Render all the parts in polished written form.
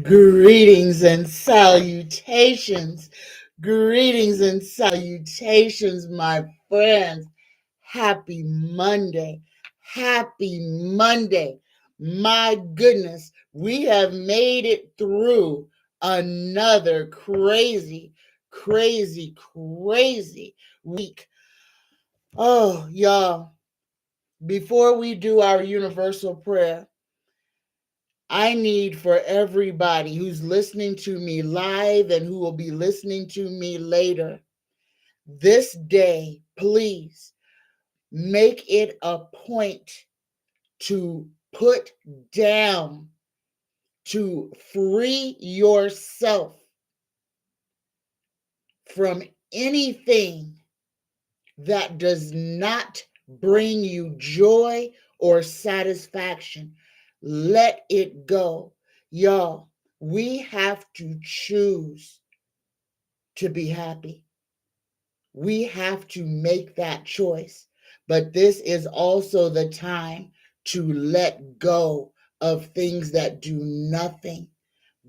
Greetings and salutations. Greetings and salutations, my friends. Happy Monday. Happy Monday. My goodness, we have made it through another crazy week. Oh, y'all, before we do our universal prayer, I need for everybody who's listening to me live and who will be listening to me later, this day, please make it a point to put down, to free yourself from anything that does not bring you joy or satisfaction. Let it go. Y'all, we have to choose to be happy. We have to make that choice. But this is also the time to let go of things that do nothing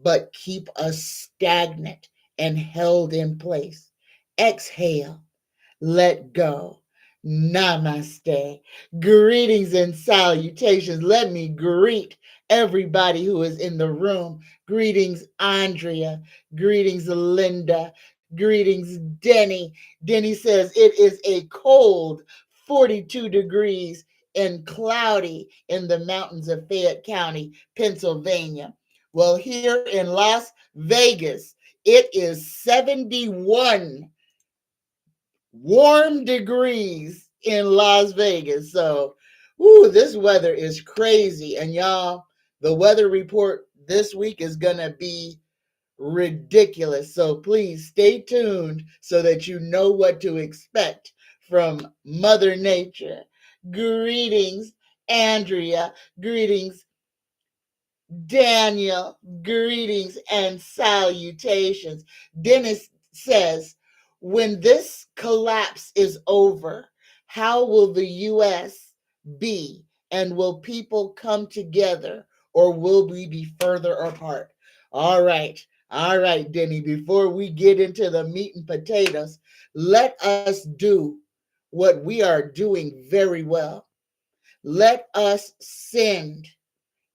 but keep us stagnant and held in place. Exhale. Let go. Namaste. Greetings and salutations. Let me greet everybody who is in the room. Greetings, Andrea. Greetings, Linda. Greetings, Denny. Denny says it is a cold 42 degrees and cloudy in the mountains of Fayette County, Pennsylvania. Well, here in Las Vegas, it is 71 warm degrees in Las Vegas. So, this weather is crazy. And y'all, the weather report this week is going to be ridiculous. So please stay tuned so that you know what to expect from Mother Nature. Greetings, Andrea. Greetings, Daniel. Greetings and salutations. Dennis says, when this collapse is over, how will the U.S. be? And will people come together or will we be further apart? All right, Denny, before we get into the meat and potatoes, let us do what we are doing very well. Let us send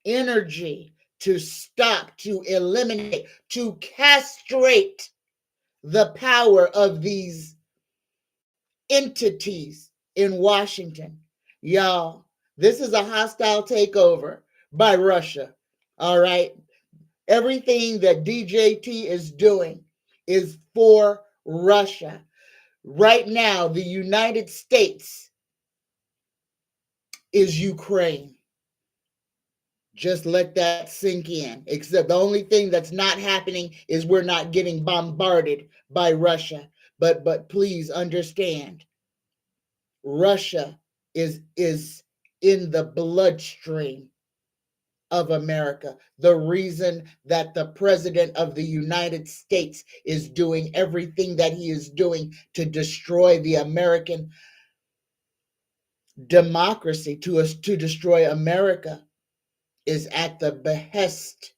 energy to stop, to eliminate, to castrate the power of these entities in Washington. Y'all, this is a hostile takeover by Russia. All right. Everything that DJT is doing is for Russia. Right now, the United States is Ukraine. Just let that sink in. Except the only thing that's not happening is we're not getting bombarded by Russia. But please understand, Russia is in the bloodstream of America. The reason that the president of the United States is doing everything that he is doing to destroy the American democracy, to destroy America, is at the behest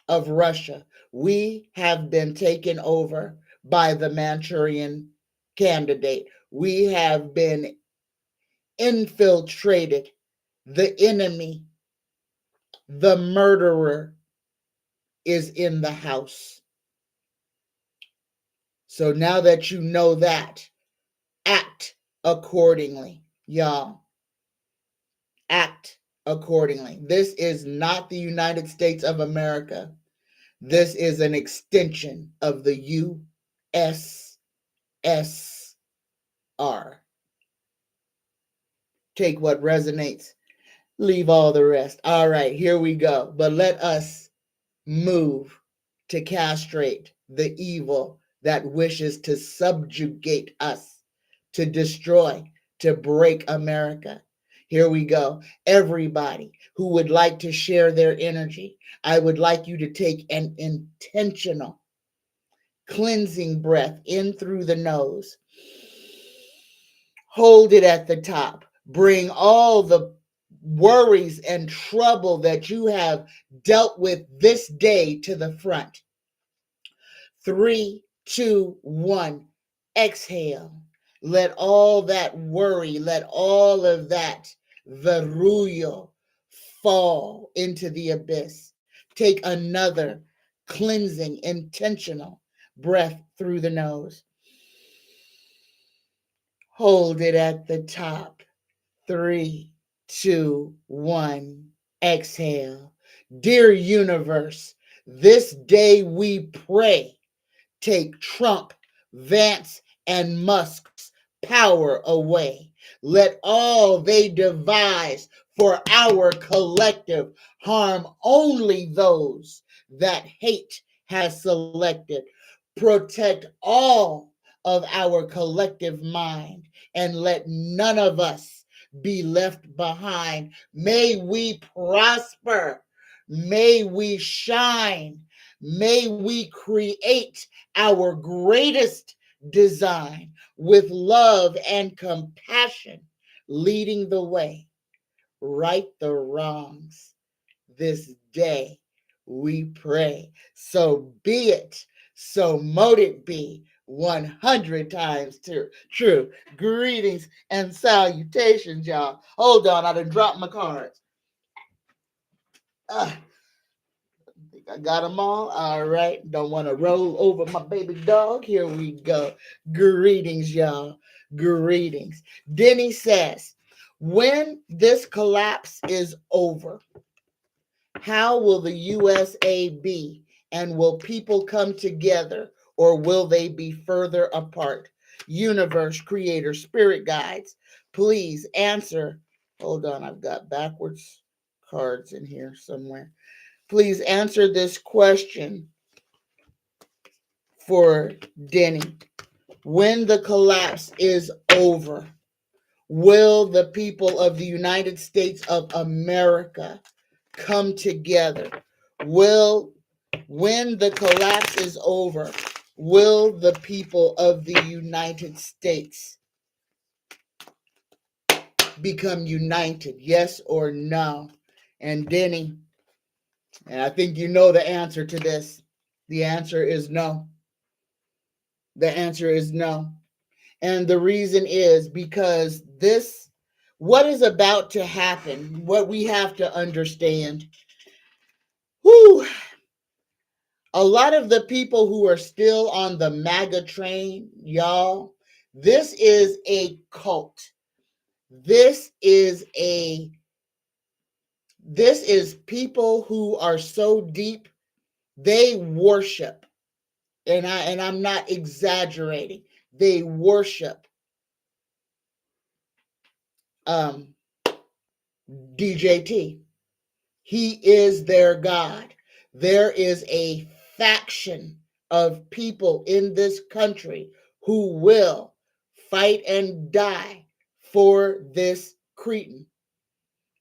of Russia. We have been taken over by the Manchurian candidate. We have been infiltrated. The enemy, the murderer, is in the house. So now that you know that, act accordingly, y'all. Act accordingly. This is not the United States of America. This is an extension of the USSR. Take what resonates, leave all the rest. All right, here we go. But let us move to castrate the evil that wishes to subjugate us, to destroy, to break America. Here we go. Everybody who would like to share their energy, I would like you to take an intentional cleansing breath in through the nose. Hold it at the top. Bring all the worries and trouble that you have dealt with this day to the front. 3, 2, 1. Exhale. Let all that worry, let all of that verruyo fall into the abyss. Take another cleansing, intentional breath through the nose. Hold it at the top. 3, 2, 1. Exhale. Dear universe, this day we pray. Take Trump, Vance, and Musk's power away. Let all they devise for our collective harm only those that hate has selected. Protect all of our collective mind and let none of us be left behind. May we prosper. May we shine. May we create our greatest design with love and compassion, leading the way. Right the wrongs this day, we pray. So be it. So mote it be 100 times true. Greetings and salutations, y'all. Hold on, I done dropped my cards. I got them all right. Don't want to roll over my baby dog. Here we go. Greetings, y'all. Greetings. Denny says, when this collapse is over, how will the USA be? And will people come together or will they be further apart? Universe, creator, spirit guides, please answer. Hold on, I've got backwards cards in here somewhere. Please answer this question for Denny. When the collapse is over, will the people of the United States of America come together? When the collapse is over, will the people of the United States become united? Yes or no? And Denny, and I think you know the answer to this. The answer is no. The answer is no. And the reason is because what is about to happen, what we have to understand, a lot of the people who are still on the MAGA train, y'all, this is a cult. This is people who are so deep, they worship. And I'm not exaggerating. They worship DJT. He is their God. There is a faction of people in this country who will fight and die for this cretin.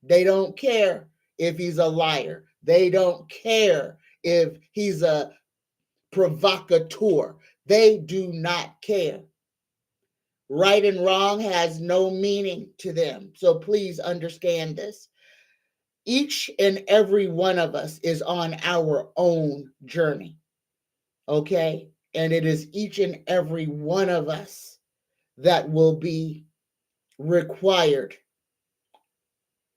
They don't care if he's a liar. They don't care if he's a provocateur. They do not care. Right and wrong has no meaning to them. So please understand this. Each and every one of us is on our own journey, okay? And it is each and every one of us that will be required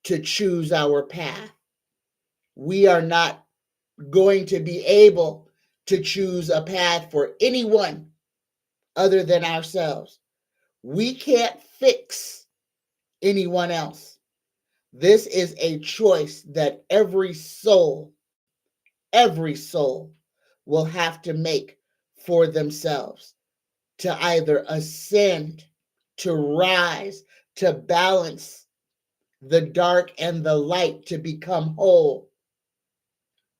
to choose our path. We are not going to be able to choose a path for anyone other than ourselves. We can't fix anyone else. This is a choice that every soul will have to make for themselves to either ascend, to rise, to balance the dark and the light, to become whole,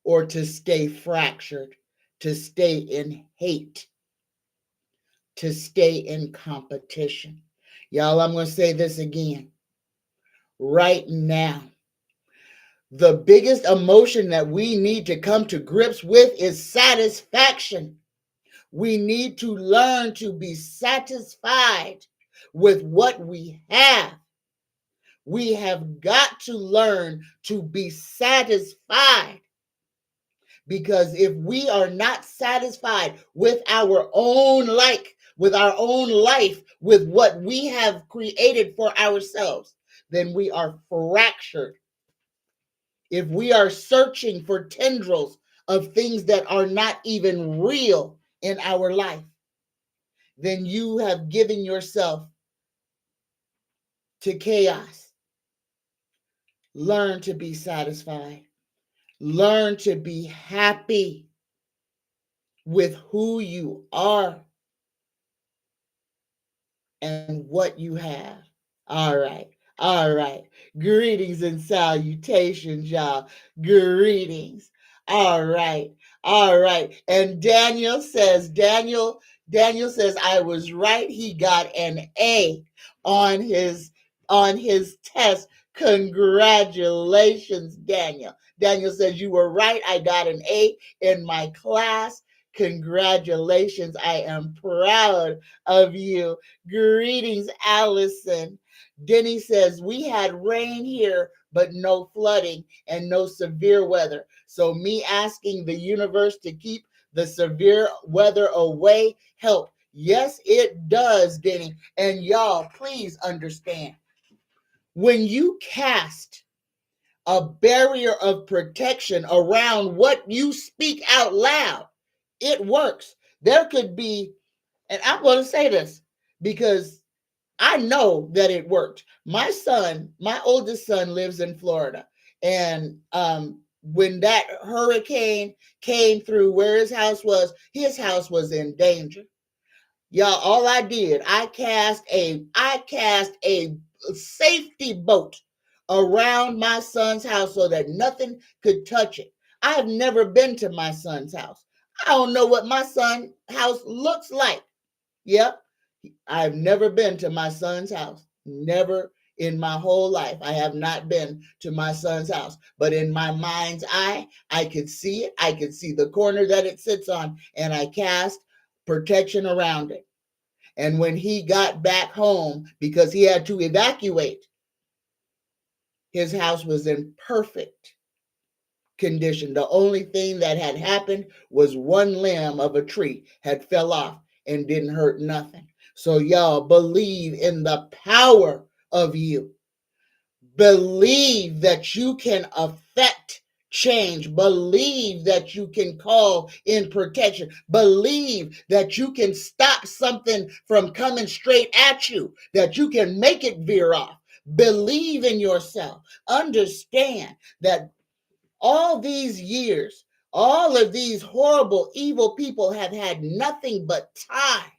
or to stay fractured, to stay in hate, to stay in competition. Y'all, I'm going to say this again. Right now, the biggest emotion that we need to come to grips with is satisfaction. We need to learn to be satisfied with what we have. We have got to learn to be satisfied, because if we are not satisfied with our own with our own life, with what we have created for ourselves, then we are fractured. If we are searching for tendrils of things that are not even real in our life, then you have given yourself to chaos. Learn to be satisfied. Learn to be happy with who you are and what you have. All right. All right. Greetings and salutations, y'all. Greetings. All right. All right. And Daniel says, I was right. He got an A on his test. Congratulations, Daniel. Daniel says, you were right. I got an A in my class. Congratulations. I am proud of you. Greetings, Allison. Denny says, we had rain here, but no flooding and no severe weather. So me asking the universe to keep the severe weather away help. Yes, it does, Denny. And y'all, please understand, when you cast a barrier of protection around what you speak out loud, it works. There could be, and I'm going to say this because I know that it worked. My oldest son lives in Florida. And when that hurricane came through where his house was in danger. Y'all, all I did, I cast a safety boat around my son's house so that nothing could touch it. I have never been to my son's house. I don't know what my son's house looks like. Yep. I've never been to my son's house. Never in my whole life. I have not been to my son's house. But in my mind's eye, I could see it. I could see the corner that it sits on, and I cast protection around it. And when he got back home, because he had to evacuate, his house was in perfect condition. The only thing that had happened was one limb of a tree had fell off and didn't hurt nothing. So y'all, believe in the power of you. Believe that you can affect change. Believe that you can call in protection. Believe that you can stop something from coming straight at you, that you can make it veer off. Believe in yourself. Understand that all these years, all of these horrible, evil people have had nothing but time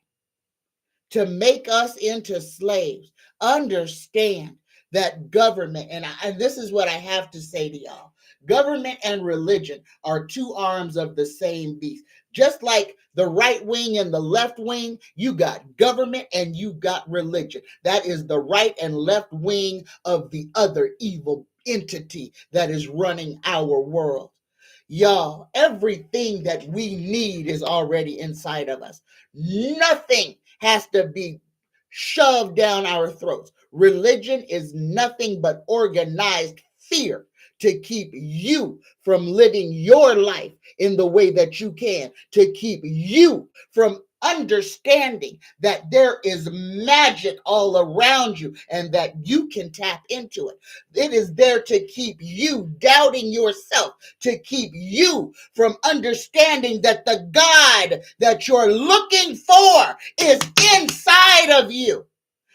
to make us into slaves. Understand that government, and this is what I have to say to y'all, government and religion are two arms of the same beast. Just like the right wing and the left wing, you got government and you got religion. That is the right and left wing of the other evil entity that is running our world. Y'all, everything that we need is already inside of us. Nothing has to be shoved down our throats. Religion is nothing but organized fear to keep you from living your life in the way that you can, to keep you from understanding that there is magic all around you and that you can tap into it. It is there to keep you doubting yourself, to keep you from understanding that the God that you're looking for is inside of you,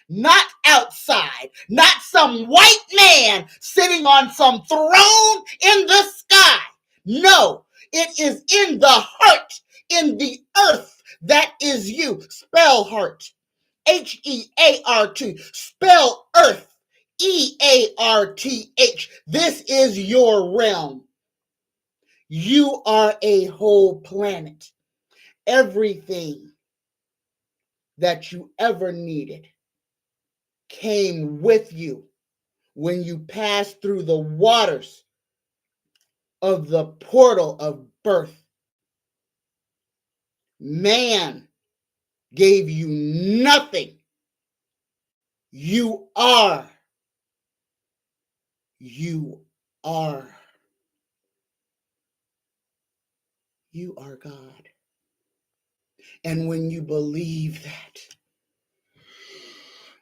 not outside, not some white man sitting on some throne in the sky. No, it is in the heart, in the earth that is you. Spell heart, Heart. Spell earth, Earth. This is your realm. You are a whole planet. Everything that you ever needed came with you when you passed through the waters of the portal of birth. Man gave you nothing. You are You are. You are God. And when you believe that,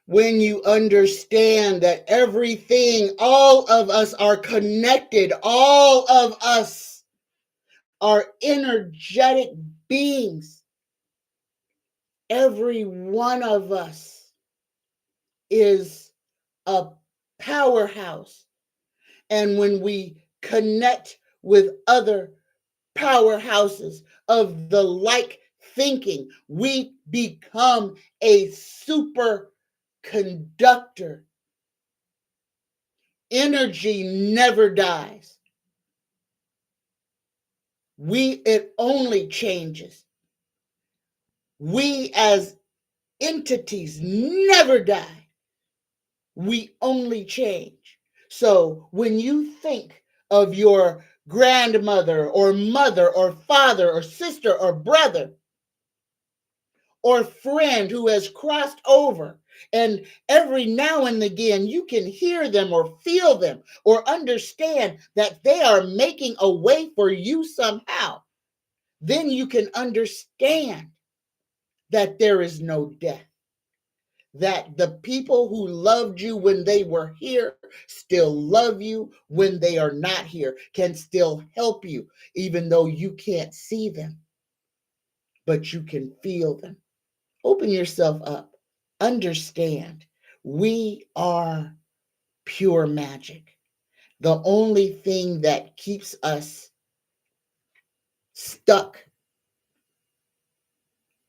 when you understand that everything, all of us are connected, all of us are energetic beings, every one of us is a powerhouse. And when we connect with other powerhouses of the like thinking, we become a super conductor. Energy never dies. It only changes. We as entities never die. We only change. So when you think of your grandmother or mother or father or sister or brother or friend who has crossed over, and every now and again you can hear them or feel them or understand that they are making a way for you somehow, then you can understand that there is no death. That the people who loved you when they were here still love you when they are not here, can still help you, even though you can't see them, but you can feel them. Open yourself up. Understand, we are pure magic. The only thing that keeps us stuck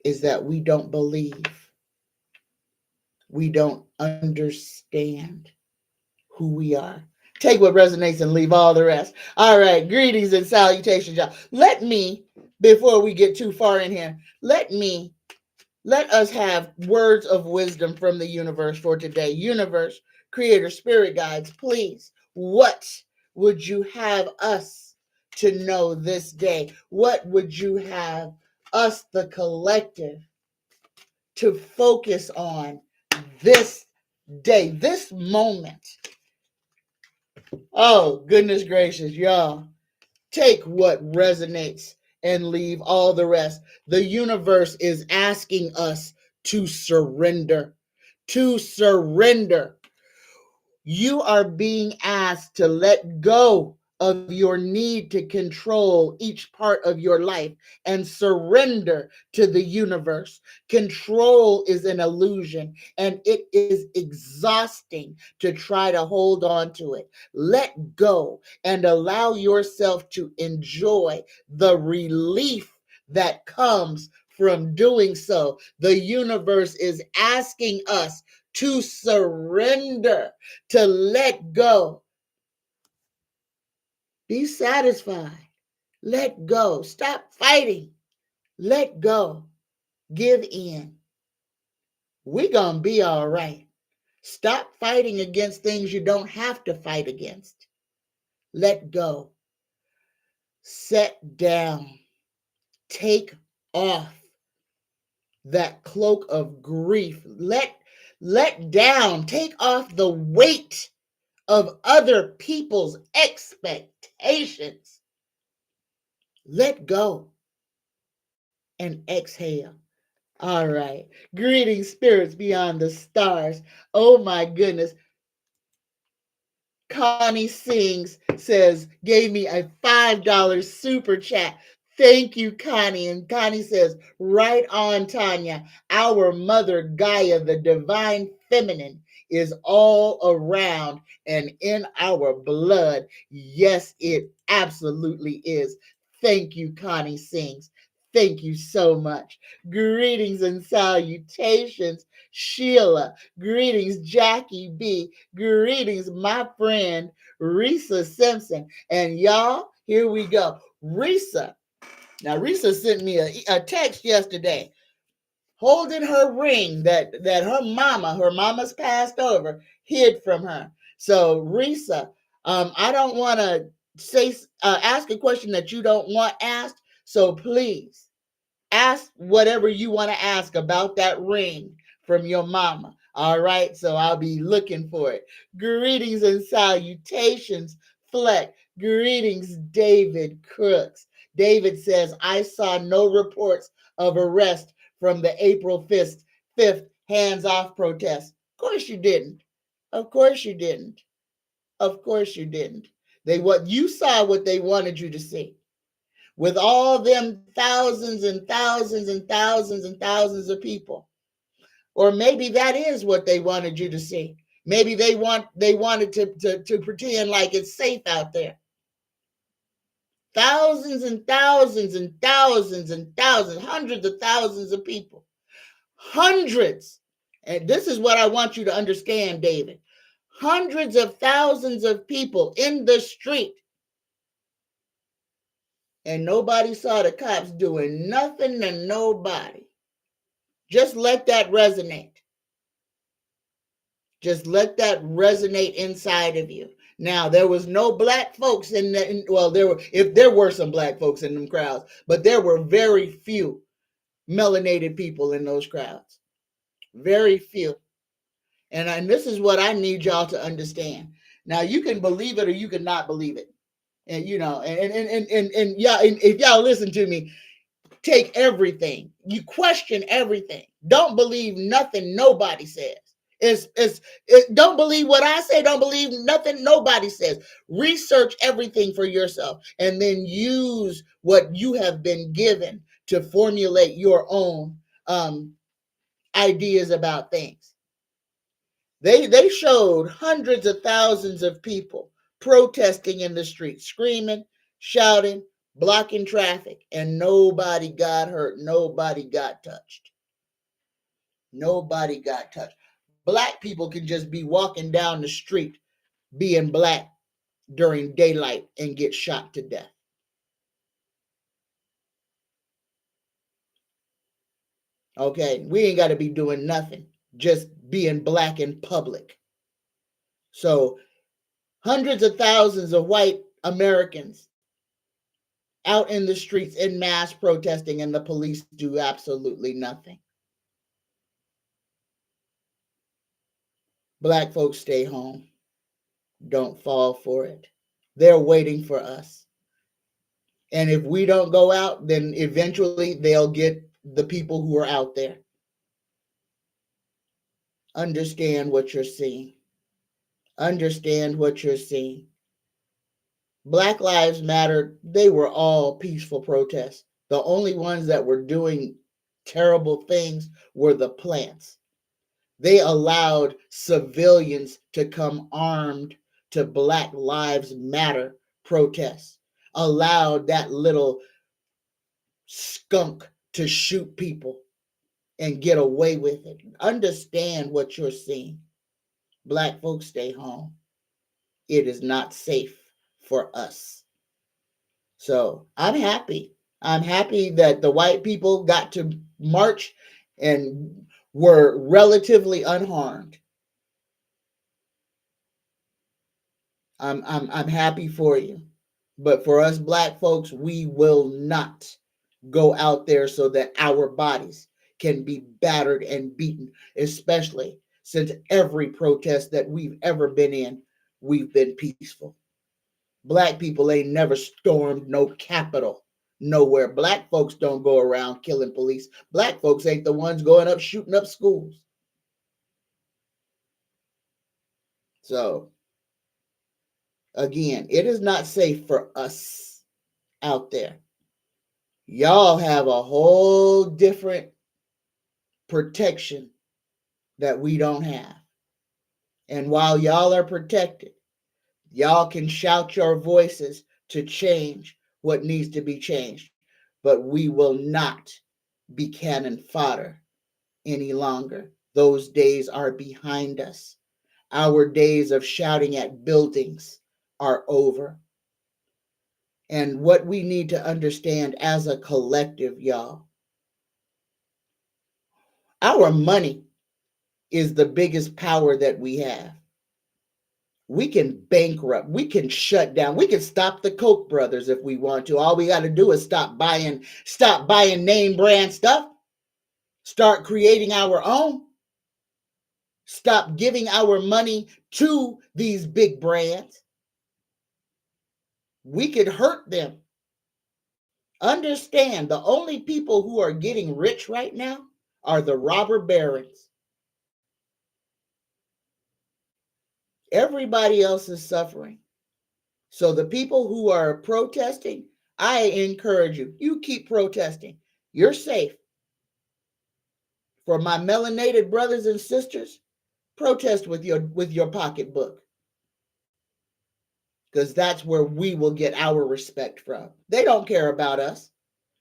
is that we don't believe. We don't understand who we are. Take what resonates and leave all the rest. All right, greetings and salutations, y'all. Before we get too far in here, let us have words of wisdom from the universe for today. Universe, creator, spirit guides, please, what would you have us to know this day? What would you have us, the collective, to focus on this day, this moment? Oh, goodness gracious, y'all. Take what resonates and leave all the rest. The universe is asking us to surrender. To surrender. You are being asked to let go of your need to control each part of your life and surrender to the universe. Control is an illusion, and it is exhausting to try to hold on to it. Let go and allow yourself to enjoy the relief that comes from doing so. The universe is asking us to surrender, to let go. Be satisfied. Let go. Stop fighting. Let go. Give in. We're going to be all right. Stop fighting against things you don't have to fight against. Let go. Set down. Take off that cloak of grief. Let down. Take off the weight of other people's expectations. Let go and exhale. All right. Greetings, spirits beyond the stars. Oh my goodness. Connie Sings gave me a $5 super chat. Thank you, Connie. And Connie says, right on, Tanya. Our mother, Gaia, the divine feminine, is all around and in our blood. Yes, it absolutely is. Thank you, Connie Sings. Thank you so much. Greetings and salutations, Sheila. Greetings, Jackie B. Greetings, my friend, Risa Simpson. And y'all, here we go. Risa. Now, Risa sent me a text yesterday holding her ring that her mama's passed over, hid from her. So, Risa, I don't want to ask a question that you don't want asked. So please ask whatever you want to ask about that ring from your mama. All right, so I'll be looking for it. Greetings and salutations, Fleck. Greetings, David Crooks. David says, I saw no reports of arrest from the April 5th hands-off protest. Of course you didn't. Of course you didn't. Of course you didn't. You saw what they wanted you to see. With all them thousands and thousands and thousands and thousands of people. Or maybe that is what they wanted you to see. Maybe they wanted to pretend like it's safe out there. Thousands and thousands and thousands and thousands, hundreds of thousands of people. Hundreds. And this is what I want you to understand, David. Hundreds of thousands of people in the street. And nobody saw the cops doing nothing to nobody. Just let that resonate. Just let that resonate inside of you. Now, there was no black folks there were some black folks in them crowds, but there were very few melanated people in those crowds. Very few. And this is what I need y'all to understand. Now, you can believe it or you can not believe it. And if y'all listen to me, take everything. You question everything. Don't believe nothing nobody says. Don't believe what I say. Don't believe nothing nobody says. Research everything for yourself and then use what you have been given to formulate your own ideas about things. They showed hundreds of thousands of people protesting in the streets, screaming, shouting, blocking traffic, and nobody got hurt. Nobody got touched. Nobody got touched. Black people can just be walking down the street being black during daylight and get shot to death. Okay, we ain't got to be doing nothing, just being black in public. So hundreds of thousands of white Americans out in the streets in mass protesting, and the police do absolutely nothing. Black folks stay home. Don't fall for it. They're waiting for us. And if we don't go out, then eventually they'll get the people who are out there. Understand what you're seeing. Understand what you're seeing. Black Lives Matter, they were all peaceful protests. The only ones that were doing terrible things were the plants. They allowed civilians to come armed to Black Lives Matter protests, allowed that little skunk to shoot people and get away with it. Understand what you're seeing. Black folks, stay home. It is not safe for us. So I'm happy. I'm happy that the white people got to march and were relatively unharmed. I'm happy for you. But for us black folks, we will not go out there so that our bodies can be battered and beaten, especially since every protest that we've ever been in, we've been peaceful. Black people ain't never stormed no Capitol nowhere. Black folks don't go around killing police. Black folks ain't the ones going up shooting up schools. So, again, it is not safe for us out there. Y'all have a whole different protection that we don't have. And while y'all are protected, y'all can shout your voices to change what needs to be changed. But we will not be cannon fodder any longer. Those days are behind us. Our days of shouting at buildings are over. And what we need to understand as a collective, y'all, our money is the biggest power that we have. We can bankrupt, we can shut down, we can stop the Koch brothers if we want to. All we got to do is stop buying name brand stuff, start creating our own. stop giving our money to these big brands, we could hurt them. Understand, the only people who are getting rich right now are the robber barons. Everybody else is suffering. So the people who are protesting, I encourage you, you keep protesting. You're safe. For my melanated brothers and sisters, protest with your pocketbook. Because that's where we will get our respect from. They don't care about us.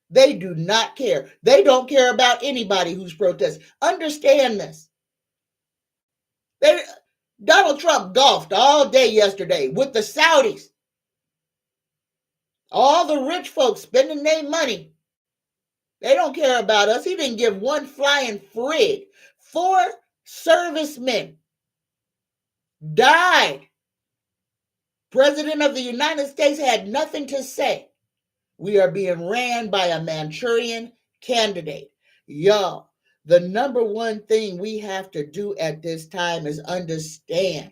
They do not care. They don't care about anybody who's protesting. Understand this. Donald Trump golfed all day yesterday with the Saudis. All the rich folks spending their money. They don't care about us. He didn't give one flying frig. 4 servicemen died. President of the United States had nothing to say. We are being ran by a Manchurian candidate. Y'all, the number one thing we have to do at this time is understand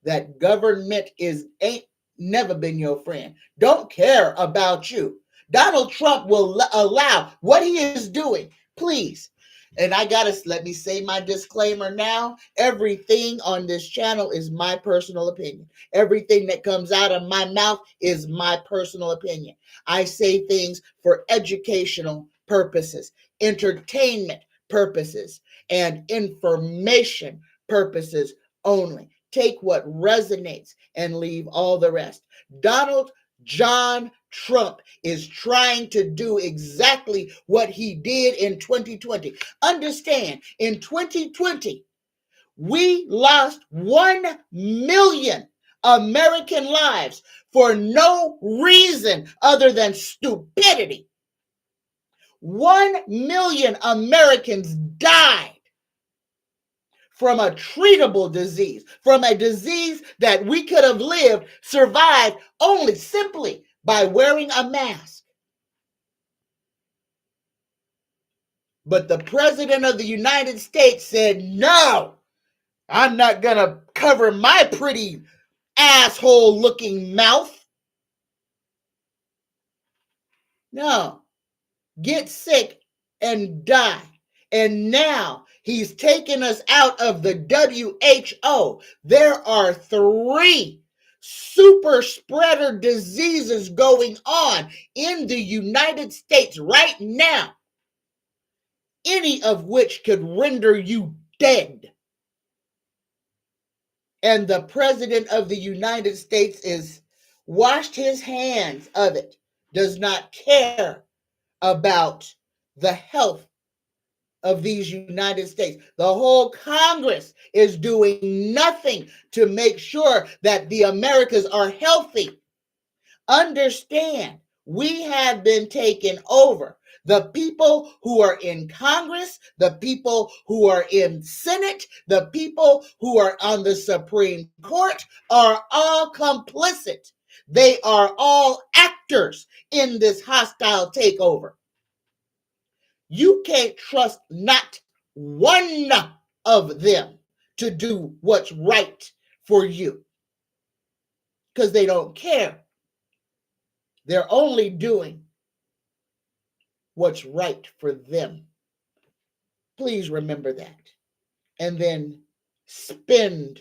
that government ain't never been your friend. Don't care about you. Donald Trump will allow what he is doing. Please. And let me say my disclaimer now. Everything on this channel is my personal opinion. Everything that comes out of my mouth is my personal opinion. I say things for educational purposes, entertainment purposes, and information purposes only. Take what resonates and leave all the rest. Donald John Trump is trying to do exactly what he did in 2020. Understand, in 2020, we lost 1 million American lives for no reason other than stupidity. 1 million Americans died from a treatable disease, from a disease that we could have survived only simply by wearing a mask. But the President of the United States said, no, I'm not going to cover my pretty asshole looking mouth. No, get sick and die. And now he's taken us out of the WHO. There are 3 super spreader diseases going on in the United States right now, any of which could render you dead. And the President of the United States is washed his hands of it, does not care about the health of these United States. The whole Congress is doing nothing to make sure that the Americas are healthy. Understand, we have been taken over. The people who are in Congress, the people who are in Senate, the people who are on the Supreme Court are all complicit. They are all actors in this hostile takeover. You can't trust not one of them to do what's right for you because they don't care. They're only doing what's right for them. Please remember that. And then spend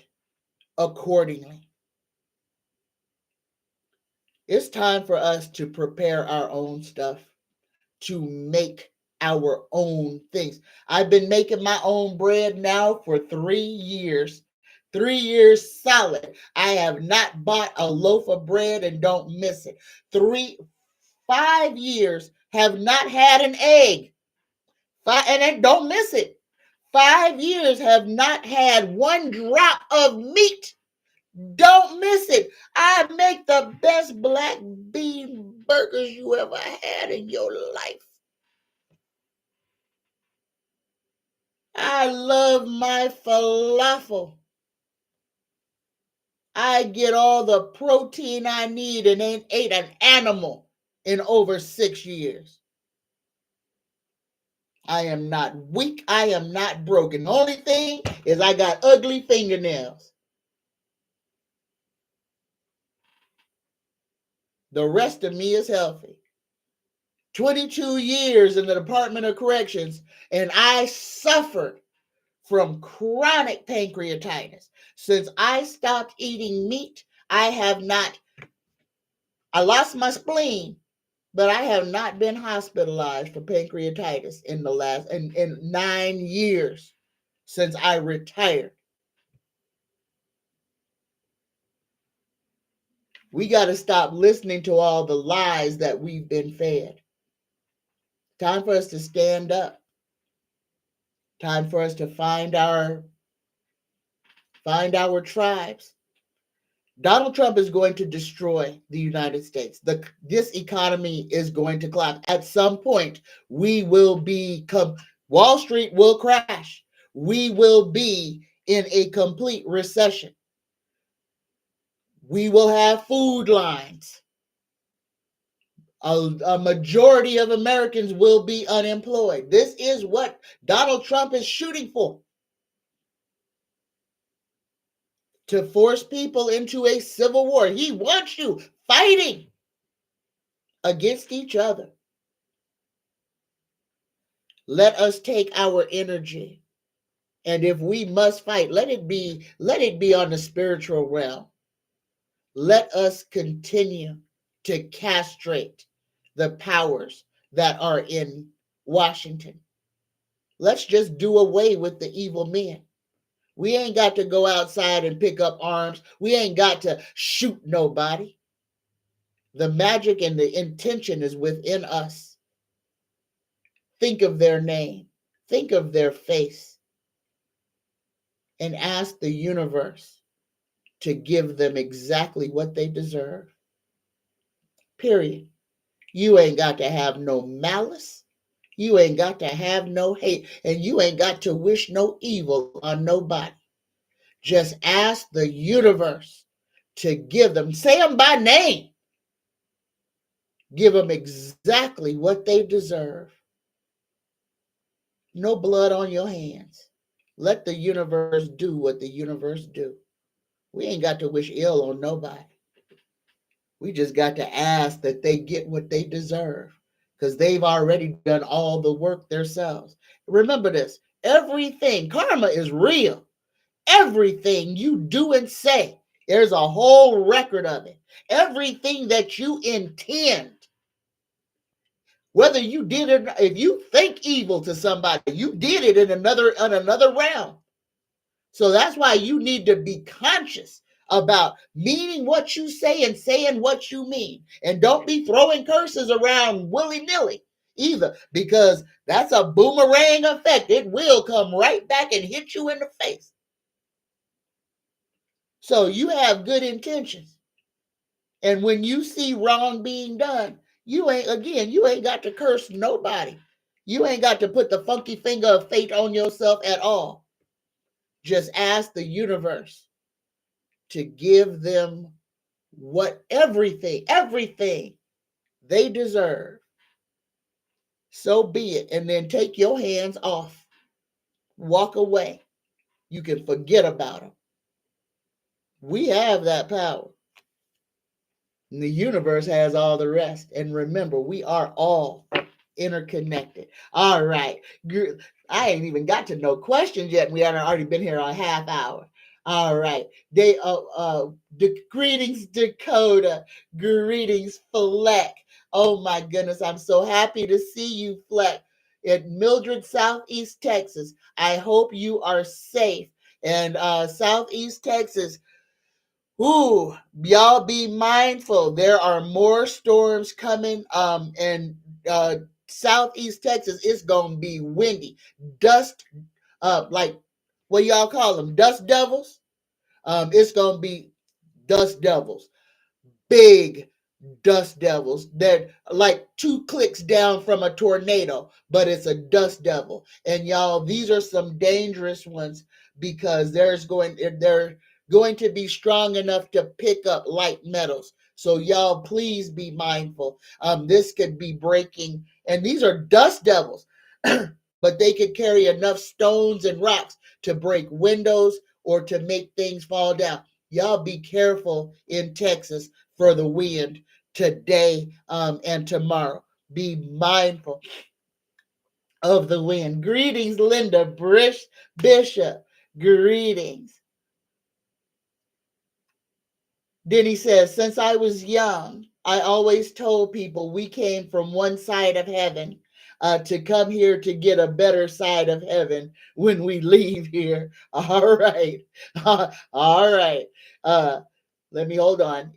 accordingly. It's time for us to prepare our own stuff, to make our own things. I've been making my own bread now for 3 years. 3 years solid. I have not bought a loaf of bread and don't miss it. 5 years have not had an egg. And don't miss it. 5 years have not had 1 drop of meat. Don't miss it. I make the best black bean burgers you ever had in your life. I love my falafel. I get all the protein I need and ain't ate an animal in over 6 years. I am not weak. I am not broken. The only thing is I got ugly fingernails. The rest of me is healthy. 22 years in the Department of Corrections, and I suffered from chronic pancreatitis. Since I stopped eating meat, I lost my spleen, but I have not been hospitalized for pancreatitis in 9 years since I retired. We got to stop listening to all the lies that we've been fed. Time for us to stand up. Time for us to find our tribes. Donald Trump is going to destroy the United States. This economy is going to collapse. At some point, Wall Street will crash. We will be in a complete recession. We will have food lines. A majority of Americans will be unemployed. This is what Donald Trump is shooting for. To force people into a civil war. He wants you fighting against each other. Let us take our energy, and if we must fight, let it be on the spiritual realm. Let us continue to castrate the powers that are in Washington. Let's just do away with the evil men. We ain't got to go outside and pick up arms. We ain't got to shoot nobody. The magic and the intention is within us. Think of their name. Think of their face. And ask the universe to give them exactly what they deserve. Period. You ain't got to have no malice. You ain't got to have no hate. And you ain't got to wish no evil on nobody. Just ask the universe to give them. Say them by name. Give them exactly what they deserve. No blood on your hands. Let the universe do what the universe do. We ain't got to wish ill on nobody. We just got to ask that they get what they deserve because they've already done all the work themselves. Remember this, everything, karma is real. Everything you do and say, there's a whole record of it. Everything that you intend, whether you did it, if you think evil to somebody, you did it in another realm. So that's why you need to be conscious about meaning what you say and saying what you mean. And don't be throwing curses around willy-nilly either, because that's a boomerang effect. It will come right back and hit you in the face. So you have good intentions. And when you see wrong being done, you ain't got to curse nobody. You ain't got to put the funky finger of fate on yourself at all. Just ask the universe to give them everything they deserve. So be it. And then take your hands off. Walk away. You can forget about them. We have that power. And the universe has all the rest. And remember, we are all interconnected. All right. I ain't even got to no questions yet. We had already been here a half hour. All right. Greetings, Dakota. Greetings, Fleck. Oh my goodness. I'm so happy to see you, Fleck, in Mildred, Southeast Texas. I hope you are safe. And Southeast Texas, ooh, y'all be mindful. There are more storms coming. And Southeast Texas, it's gonna be windy. Dust, like what y'all call them? Dust devils. It's gonna be dust devils. Big dust devils. They're like 2 clicks down from a tornado, but it's a dust devil. And y'all, these are some dangerous ones because they're going to be strong enough to pick up light metals. So y'all, please be mindful. This could be breaking, and these are dust devils. but they could carry enough stones and rocks to break windows or to make things fall down. Y'all be careful in Texas for the wind today and tomorrow. Be mindful of the wind. Greetings, Linda Bishop. Greetings. Then he says, since I was young, I always told people we came from one side of heaven to come here to get a better side of heaven when we leave here. All right. All right. Let me hold on.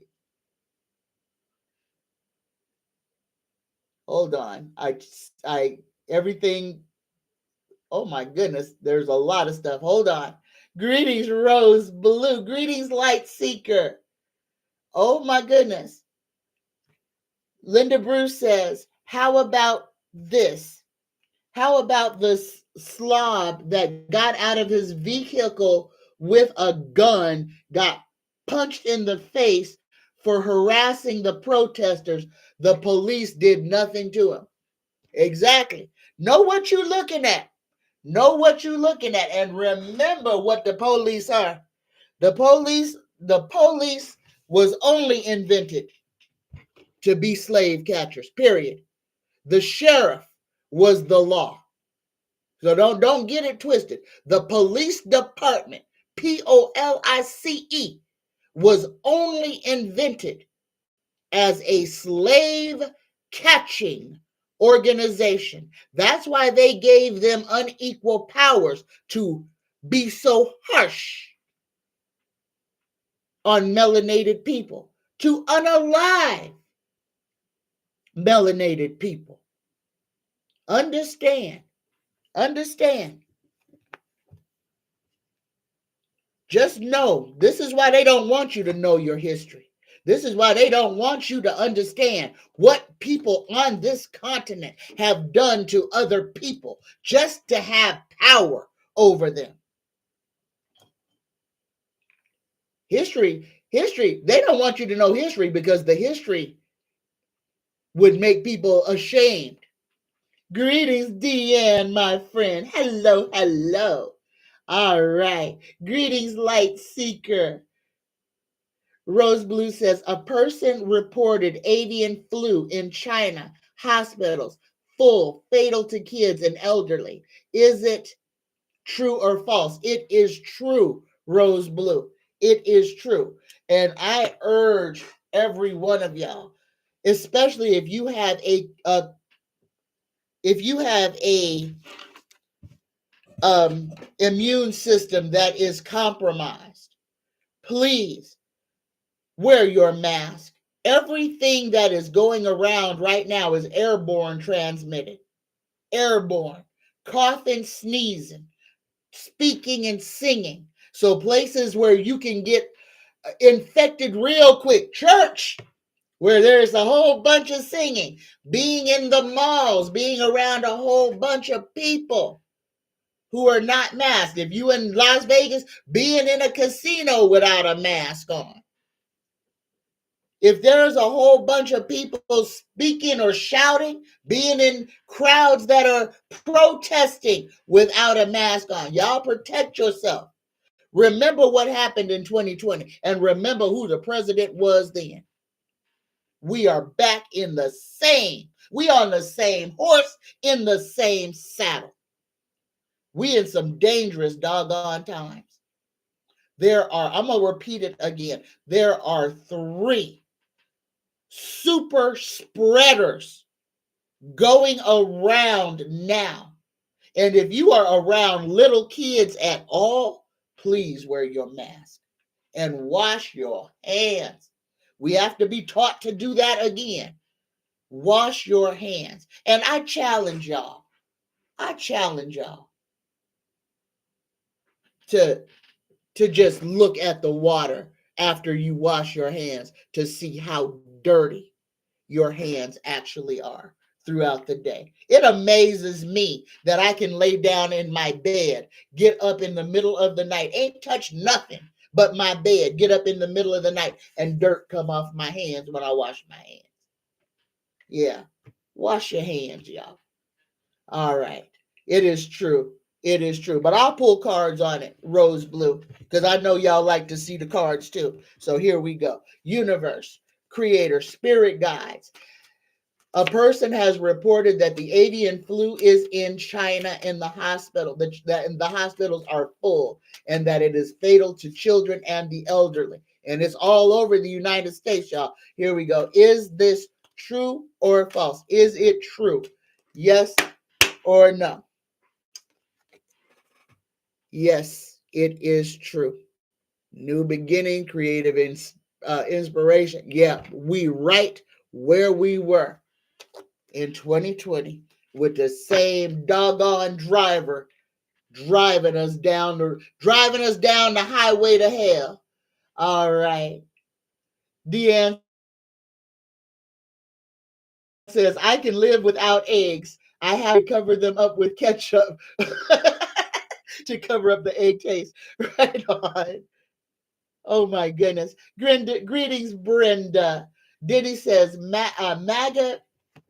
Hold on. Everything. Oh my goodness. There's a lot of stuff. Hold on. Greetings, Rose Blue. Greetings, Light Seeker. Oh my goodness. Linda Bruce says, how about this? How about the slob that got out of his vehicle with a gun, got punched in the face for harassing the protesters? The police did nothing to him. Exactly. Know what you're looking at. Know what you're looking at. And remember what the police are. The police was only invented to be slave catchers, period. The sheriff was the law. So don't get it twisted. The police department, POLICE, was only invented as a slave catching organization. That's why they gave them unequal powers to be so harsh on melanated people, to unalive melanated people. Understand. Just know, this is why they don't want you to know your history. This is why they don't want you to understand what people on this continent have done to other people just to have power over them. History, they don't want you to know history because the history would make people ashamed. Greetings, Deanne, my friend. Hello. All right. Greetings, Light Seeker. Rose Blue says, a person reported avian flu in China, hospitals full, fatal to kids and elderly. Is it true or false? It is true, Rose Blue. It is true. And I urge every one of y'all, especially if you have a immune system that is compromised, please wear your mask. Everything that is going around right now is airborne transmitted. Airborne. Coughing, sneezing, speaking and singing. So places where you can get infected real quick. Church, where there's a whole bunch of singing. Being in the malls, being around a whole bunch of people who are not masked. If you in Las Vegas, being in a casino without a mask on. If there's a whole bunch of people speaking or shouting, being in crowds that are protesting without a mask on, y'all protect yourself. Remember what happened in 2020 and remember who the president was then. We are back we on the same horse in the same saddle. We in some dangerous doggone times. I'm going to repeat it again. There are 3 super spreaders going around now. And if you are around little kids at all, please wear your mask and wash your hands. We have to be taught to do that again. Wash your hands. And I challenge y'all to just look at the water after you wash your hands to see how dirty your hands actually are throughout the day. It amazes me that I can lay down in my bed, get up in the middle of the night, ain't touched nothing but my bed, get up in the middle of the night and dirt come off my hands when I wash my hands. Yeah, wash your hands, y'all. All right. It is true. It is true. But I'll pull cards on it, rose blue, because I know y'all like to see the cards too. So here we go. Universe, creator, spirit guides. A person has reported that the avian flu is in China in the hospital, that the hospitals are full, and that it is fatal to children and the elderly. And it's all over the United States, y'all. Here we go. Is this true or false? Is it true? Yes or no? Yes, it is true. New beginning, creative inspiration. Yeah, we right where we were in 2020 with the same doggone driver driving us down the highway to hell. All right. Deanne says, I can live without eggs. I have to cover them up with ketchup to cover up the egg taste. Right on. Oh my goodness. Greetings, Brenda. Diddy says, MAGA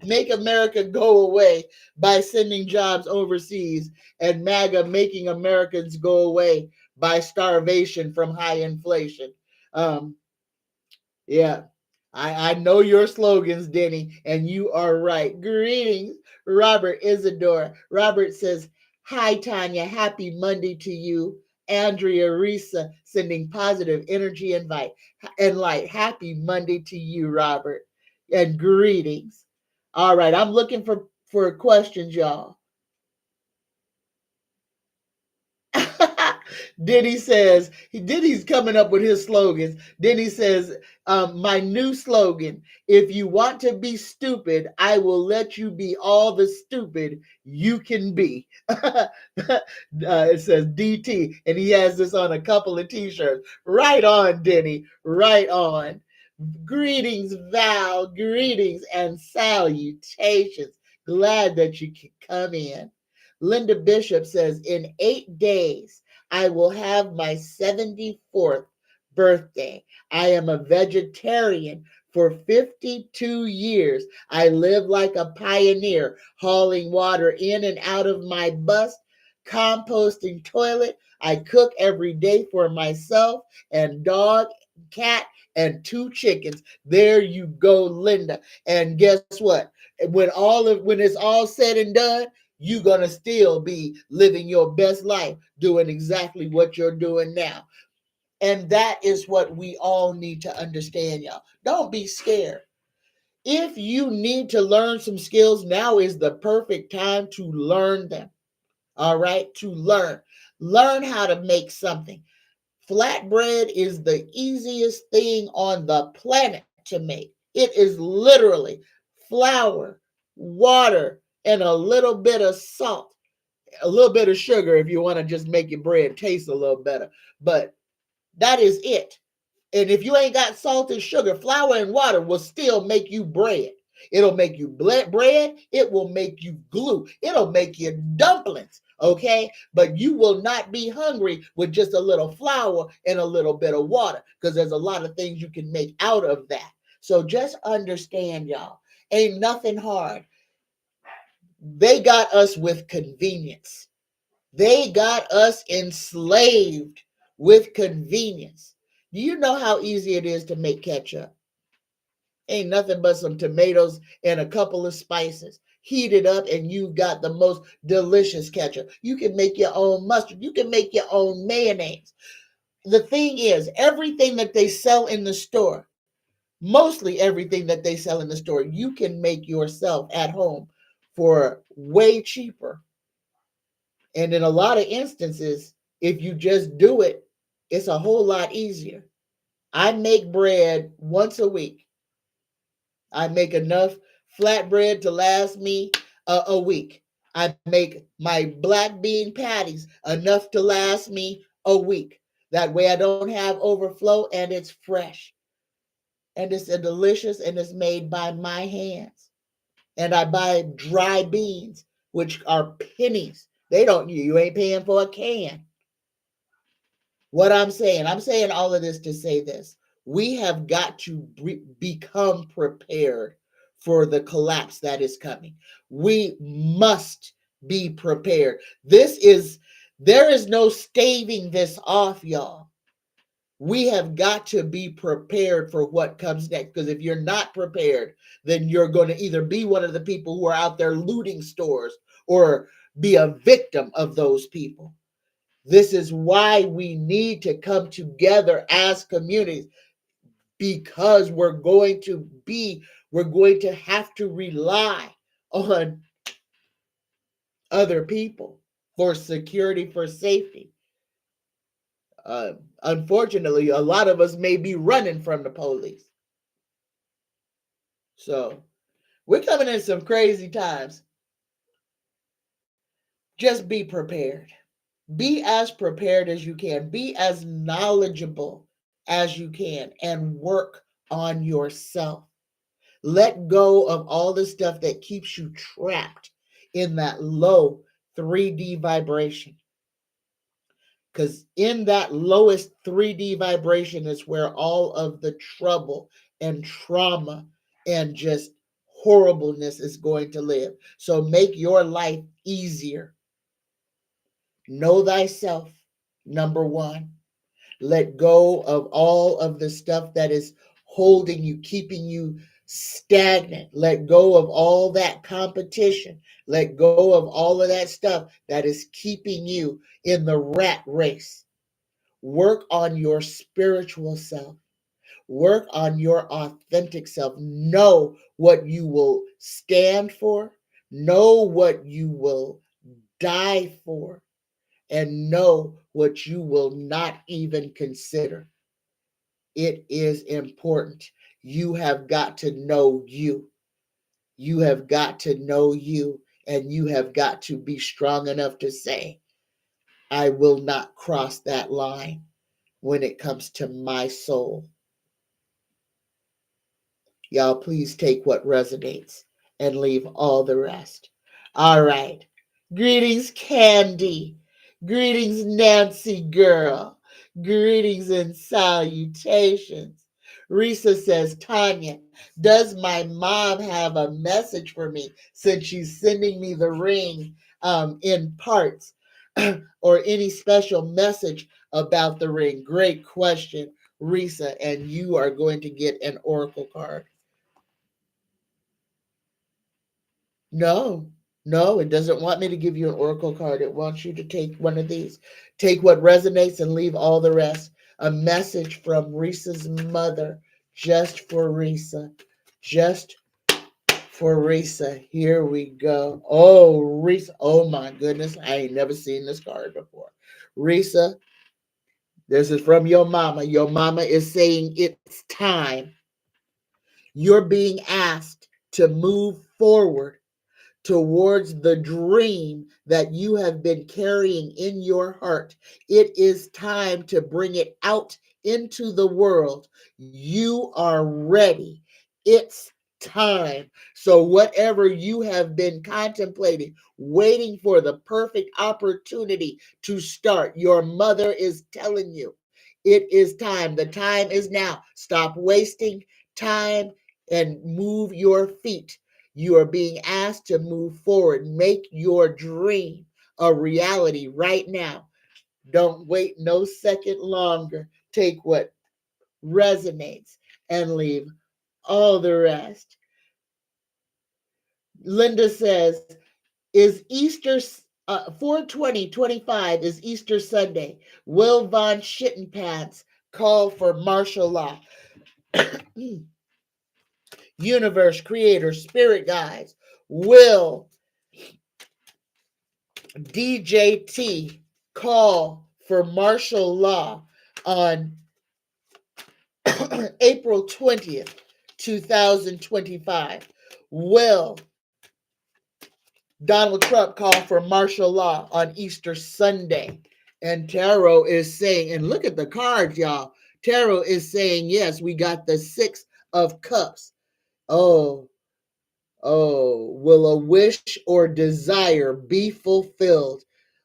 make America go away by sending jobs overseas, and MAGA making Americans go away by starvation from high inflation. Um, yeah, I know your slogans, Denny, and you are right. Greetings, Robert Isidore. Robert says, hi, Tanya. Happy Monday to you. Andrea Risa sending positive energy and light. Happy Monday to you, Robert. And greetings. All right, I'm looking for questions, y'all. Diddy's coming up with his slogans. Diddy says, my new slogan, if you want to be stupid, I will let you be all the stupid you can be. It says DT, and he has this on a couple of t-shirts. Right on, Denny. Right on. Greetings, Val. Greetings and salutations. Glad that you could come in. Linda Bishop says, in 8 days, I will have my 74th birthday. I am a vegetarian for 52 years. I live like a pioneer, hauling water in and out of my bus, composting toilet. I cook every day for myself and dog, cat, and 2 chickens. There you go, Linda. And guess what? When it's all said and done, you're going to still be living your best life, doing exactly what you're doing now. And that is what we all need to understand, y'all. Don't be scared. If you need to learn some skills, now is the perfect time to learn them. All right? To learn. Learn how to make something. Flatbread is the easiest thing on the planet to make. It is literally flour, water, and a little bit of salt, a little bit of sugar if you want to just make your bread taste a little better. But that is it. And if you ain't got salt and sugar, flour and water will still make you bread. It'll make you bread. It will make you glue. It'll make you dumplings. Okay. But you will not be hungry with just a little flour and a little bit of water, because there's a lot of things you can make out of that. So just understand, y'all, ain't nothing hard. They got us with convenience. They got us enslaved with convenience. Do you know how easy it is to make ketchup? Ain't nothing but some tomatoes and a couple of spices. Heat it up and you've got the most delicious ketchup. You can make your own mustard. You can make your own mayonnaise. The thing is, everything that they sell in the store, mostly everything that they sell in the store, you can make yourself at home for way cheaper. And in a lot of instances, if you just do it, it's a whole lot easier. I make bread once a week. I make enough flatbread to last me a week. I make my black bean patties enough to last me a week. That way I don't have overflow and it's fresh. And it's delicious and it's made by my hands. And I buy dry beans, which are pennies. You ain't paying for a can. What I'm saying all of this to say this. We have got to become prepared for the collapse that is coming. We must be prepared. There is no staving this off, y'all. We have got to be prepared for what comes next. Because if you're not prepared, then you're going to either be one of the people who are out there looting stores or be a victim of those people. This is why we need to come together as communities, because we're going to have to rely on other people for security, for safety. Unfortunately, a lot of us may be running from the police. So we're coming in some crazy times. Just be prepared. Be as prepared as you can. Be as knowledgeable as you can, and work on yourself. Let go of all the stuff that keeps you trapped in that low 3D vibration. Because in that lowest 3D vibration is where all of the trouble and trauma and just horribleness is going to live. So make your life easier. Know thyself, number one. Let go of all of the stuff that is holding you, keeping you stagnant. Let go of all that competition. Let go of all of that stuff that is keeping you in the rat race. Work on your spiritual self. Work on your authentic self. Know what you will stand for. Know what you will die for. And know what you will not even consider. It is important. You have got to know you. You have got to know you, and you have got to be strong enough to say, I will not cross that line when it comes to my soul. Y'all, please take what resonates and leave all the rest. All right. Greetings, Candy. Greetings, Nancy girl. Greetings and salutations. Risa says, Tanya, does my mom have a message for me since she's sending me the ring in parts or any special message about the ring? Great question, Risa, and you are going to get an oracle card. No, no, it doesn't want me to give you an oracle card. It wants you to take one of these. Take what resonates and leave all the rest. A message from Risa's mother, just for Risa. Just for Risa. Here we go. Oh, Risa. Oh, my goodness. I ain't never seen this card before. Risa, this is from your mama. Your mama is saying it's time. You're being asked to move forward towards the dream that you have been carrying in your heart. It is time to bring it out into the world. You are ready. It's time. So whatever you have been contemplating, waiting for the perfect opportunity to start, your mother is telling you it is time. The time is now. Stop wasting time and move your feet. You are being asked to move forward. Make your dream a reality right now. Don't wait no second longer. Take what resonates and leave all the rest. Linda says, is Easter 4/20/25 is Easter Sunday. Will Von Schittenpants call for martial law? Universe, creator, spirit guides, will DJT call for martial law on April 20th, 2025? Will Donald Trump call for martial law on Easter Sunday? And Tarot is saying, and look at the cards, y'all. Tarot is saying, yes, we got the 6 of Cups. Oh, will a wish or desire be fulfilled?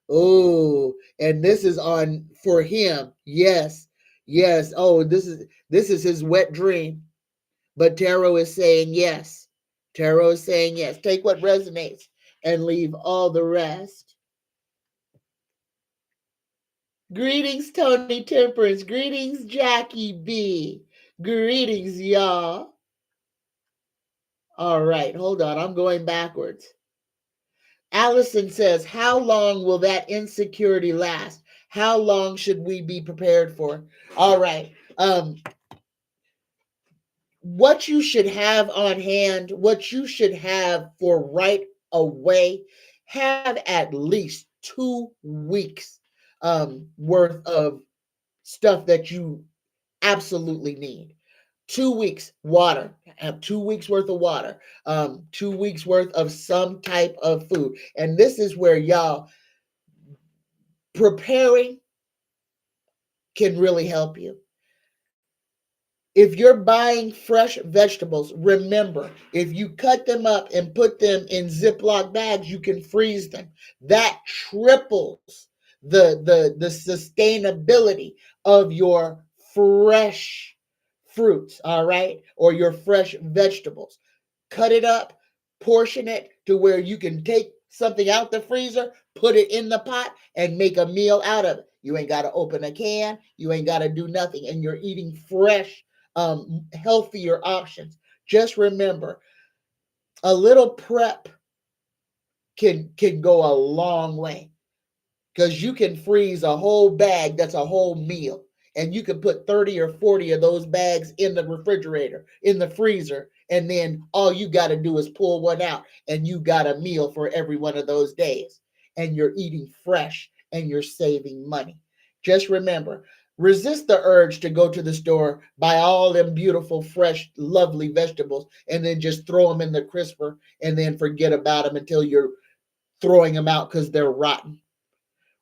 Oh, and this is on for him. Yes, yes. Oh, this is his wet dream. But Tarot is saying yes. Tarot is saying yes. Take what resonates and leave all the rest. Greetings, Tony Temperance. Greetings, Jackie B. Greetings, y'all. All right, hold on. I'm going backwards. Allison says, how long will that insecurity last? How long should we be prepared for? All right. What you should have on hand, what you should have for right away, have at least 2 weeks worth of stuff that you absolutely need. 2 weeks water, have 2 weeks worth of water, 2 weeks worth of some type of food. And this is where y'all preparing can really help you. If you're buying fresh vegetables, remember, if you cut them up and put them in Ziploc bags, you can freeze them. That triples the sustainability of your fresh fruits, all right, or your fresh vegetables. Cut it up, portion it to where you can take something out the freezer, put it in the pot, and make a meal out of it. You ain't got to open a can, you ain't got to do nothing, and you're eating fresh, healthier options. Just remember, a little prep can go a long way, because you can freeze a whole bag that's a whole meal, and you can put 30 or 40 of those bags in the refrigerator, in the freezer, and then all you got to do is pull one out, and you got a meal for every one of those days, and you're eating fresh and you're saving money. Just remember, resist the urge to go to the store, buy all them beautiful fresh lovely vegetables, and then just throw them in the crisper and then forget about them until you're throwing them out because they're rotten.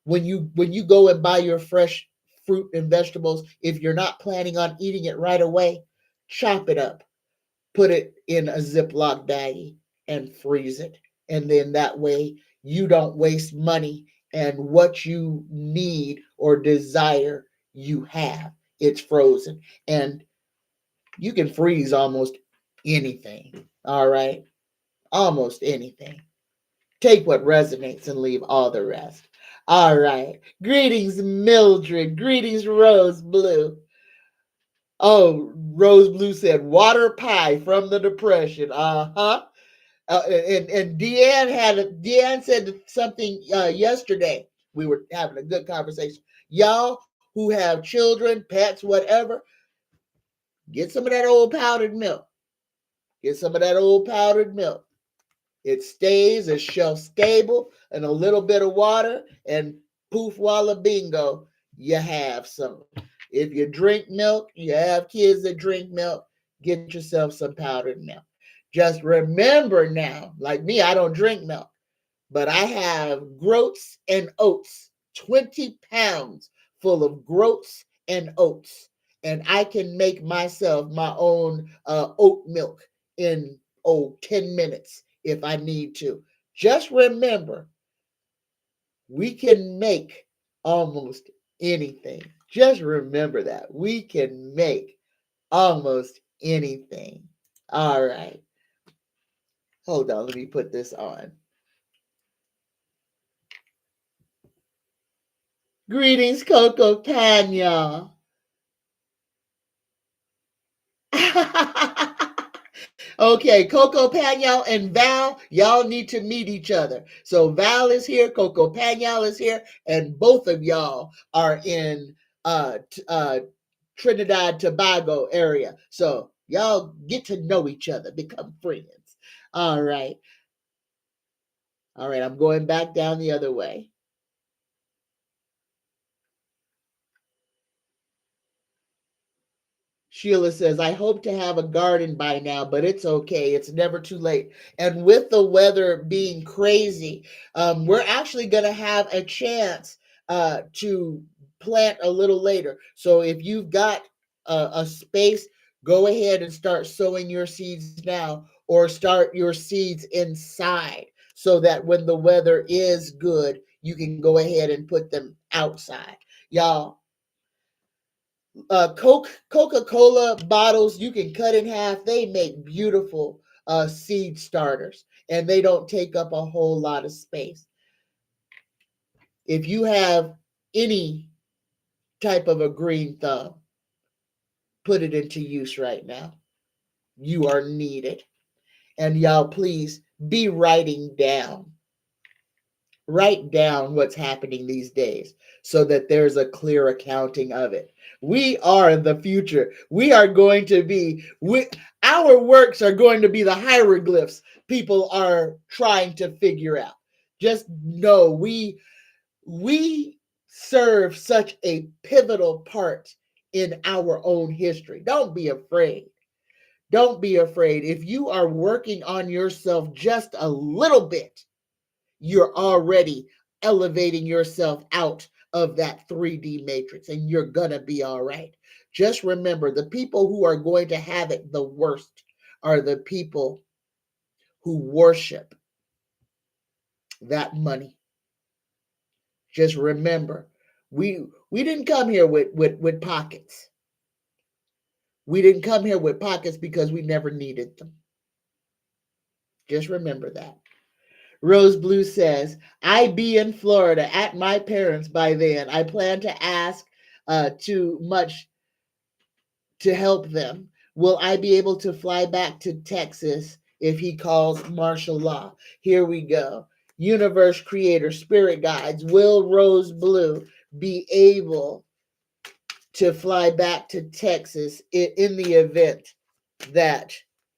When you go and buy your fresh fruit and vegetables, if you're not planning on eating it right away, chop it up, put it in a Ziploc baggie, and freeze it. And then that way you don't waste money, and what you need or desire, you have. It's frozen. And you can freeze almost anything. All right. Almost anything. Take what resonates and leave all the rest. All right. Greetings, Mildred. Greetings, Rose Blue. Oh, Rose Blue said water pie from the Depression. Uh-huh. And Deanne said something yesterday. We were having a good conversation. Y'all who have children, pets, whatever, get some of that old powdered milk. Get some of that old powdered milk. It stays, it's shelf stable, and a little bit of water, and poof, walla bingo, you have some. If you drink milk, you have kids that drink milk, get yourself some powdered milk. Just remember now, like me, I don't drink milk, but I have groats and oats, 20 pounds full of groats and oats. And I can make myself my own oat milk in, 10 minutes if I need to. Just remember, we can make almost anything. Just remember that. We can make almost anything. All right. Hold on, let me put this on. Greetings, Coco Tanya. Okay, Coco Panyal and Val, y'all need to meet each other. So Val is here, Coco Panyal is here, and both of y'all are in Trinidad Tobago area. So y'all get to know each other, become friends. All right. All right, I'm going back down the other way. Sheila says, I hope to have a garden by now, but it's okay. It's never too late. And with the weather being crazy, we're actually going to have a chance to plant a little later. So if you've got a space, go ahead and start sowing your seeds now, or start your seeds inside so that when the weather is good, you can go ahead and put them outside. Y'all, Coca-Cola bottles you can cut in half. They make beautiful seed starters. and they don't take up a whole lot of space. If you have any type of a green thumb, put it into use right now. You are needed. And y'all, please be writing down. Write down what's happening these days so that there's a clear accounting of it. We are the future. We are going to be, our works are going to be the hieroglyphs people are trying to figure out. Just know we serve such a pivotal part in our own history. Don't be afraid. Don't be afraid. If you are working on yourself just a little bit, you're already elevating yourself out of that 3D matrix, and you're going to be all right. Just remember, the people who are going to have it the worst are the people who worship that money. Just remember, we didn't come here with pockets. We didn't come here with pockets because we never needed them. Just remember that. Rose Blue says, I be in Florida at my parents by then. I plan to ask too much to help them. Will I be able to fly back to Texas if he calls martial law? Here we go. Universe creator, spirit guides, will Rose Blue be able to fly back to Texas in the event that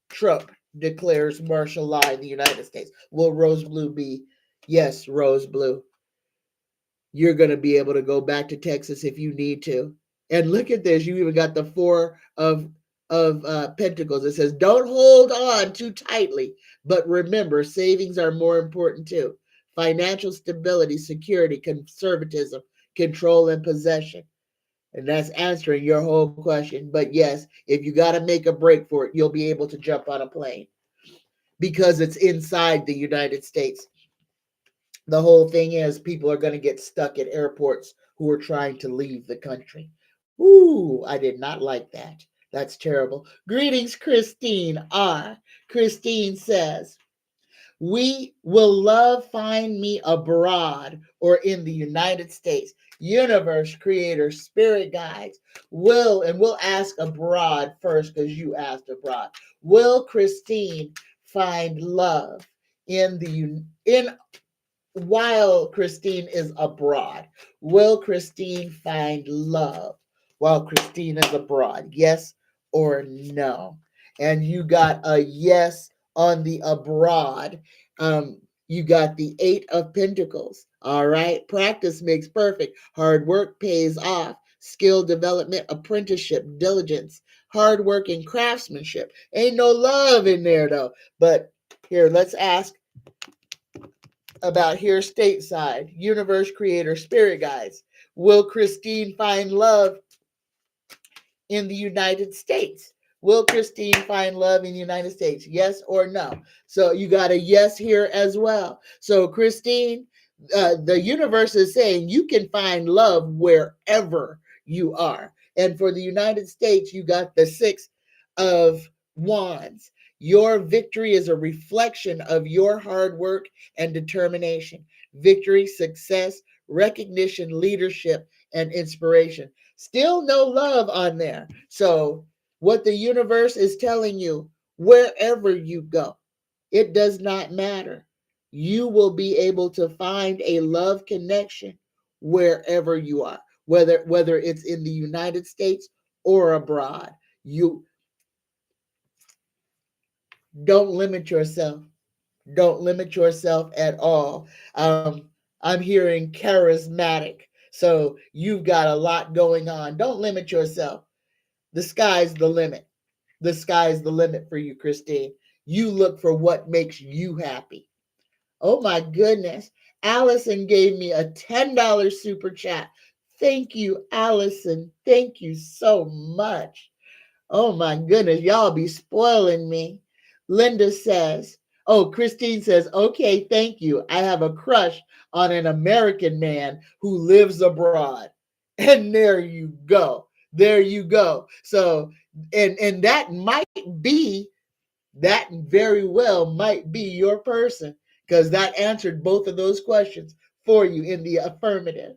Trump declares martial law in the United States? Will Rose Blue be? Yes, Rose Blue. You're going to be able to go back to Texas if you need to. And look at this. You even got the Four of Pentacles. It says, don't hold on too tightly, but remember, savings are more important too. Financial stability, security, conservatism, control, and possession. And that's answering your whole question. But yes, if you got to make a break for it, you'll be able to jump on a plane because it's inside the United States. The whole thing is people are going to get stuck at airports who are trying to leave the country. Ooh, I did not like that. That's terrible. Greetings, Christine R. Christine says, we will love find me abroad or in the United States. Universe creator, spirit guides we'll ask abroad first because you asked abroad. Will Christine find love while Christine is abroad? Will Christine find love while Christine is abroad? Yes or no? And you got a yes on the abroad. You got the 8 of Pentacles. All right. Practice makes perfect. Hard work pays off. Skill development, apprenticeship, diligence, hard work, and craftsmanship. Ain't no love in there though. But here, let's ask about here stateside. Universe creator, spirit guides. Will Christine find love in the United States? Will Christine find love in the United States? Yes or no? So you got a yes here as well. So Christine, the universe is saying you can find love wherever you are. And for the United States, you got the 6 of Wands. Your victory is a reflection of your hard work and determination. Victory, success, recognition, leadership, and inspiration. Still no love on there. So what the universe is telling you, wherever you go, it does not matter. You will be able to find a love connection wherever you are, whether it's in the United States or abroad. You don't limit yourself. Don't limit yourself at all. I'm hearing charismatic. So you've got a lot going on. Don't limit yourself. The sky's the limit. The sky's the limit for you, Christine. You look for what makes you happy. Oh my goodness. Allison gave me a $10 super chat. Thank you, Allison. Thank you so much. Oh my goodness. Y'all be spoiling me. Linda says, oh, Christine says, okay, thank you. I have a crush on an American man who lives abroad. And there you go. There you go. So, and that might be That very well might be your person, because that answered both of those questions for you in the affirmative.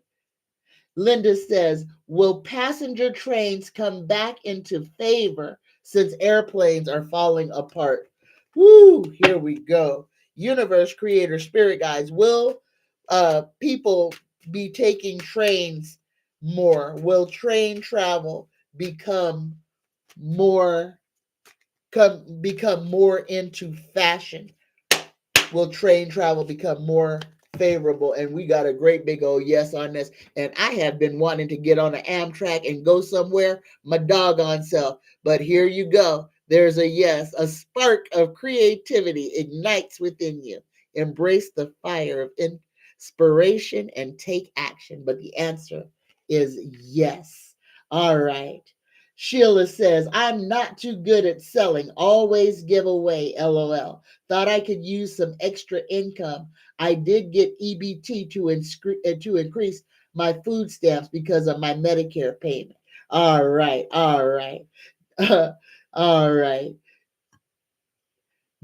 Linda says, will passenger trains come back into favor since airplanes are falling apart? Woo, here we go. Universe, creator, spirit guides, will people be taking trains more? Will train travel become more become more into fashion? Will train travel become more favorable? And we got a great big old yes on this. And I have been wanting to get on an Amtrak and go somewhere, my doggone self. But here you go. There's a yes. A spark of creativity ignites within you. Embrace the fire of inspiration and take action. But the answer is yes. All right. Sheila says, I'm not too good at selling. Always give away. LOL. Thought I could use some extra income. I did get EBT to increase my food stamps because of my Medicare payment. All right, all right, all right.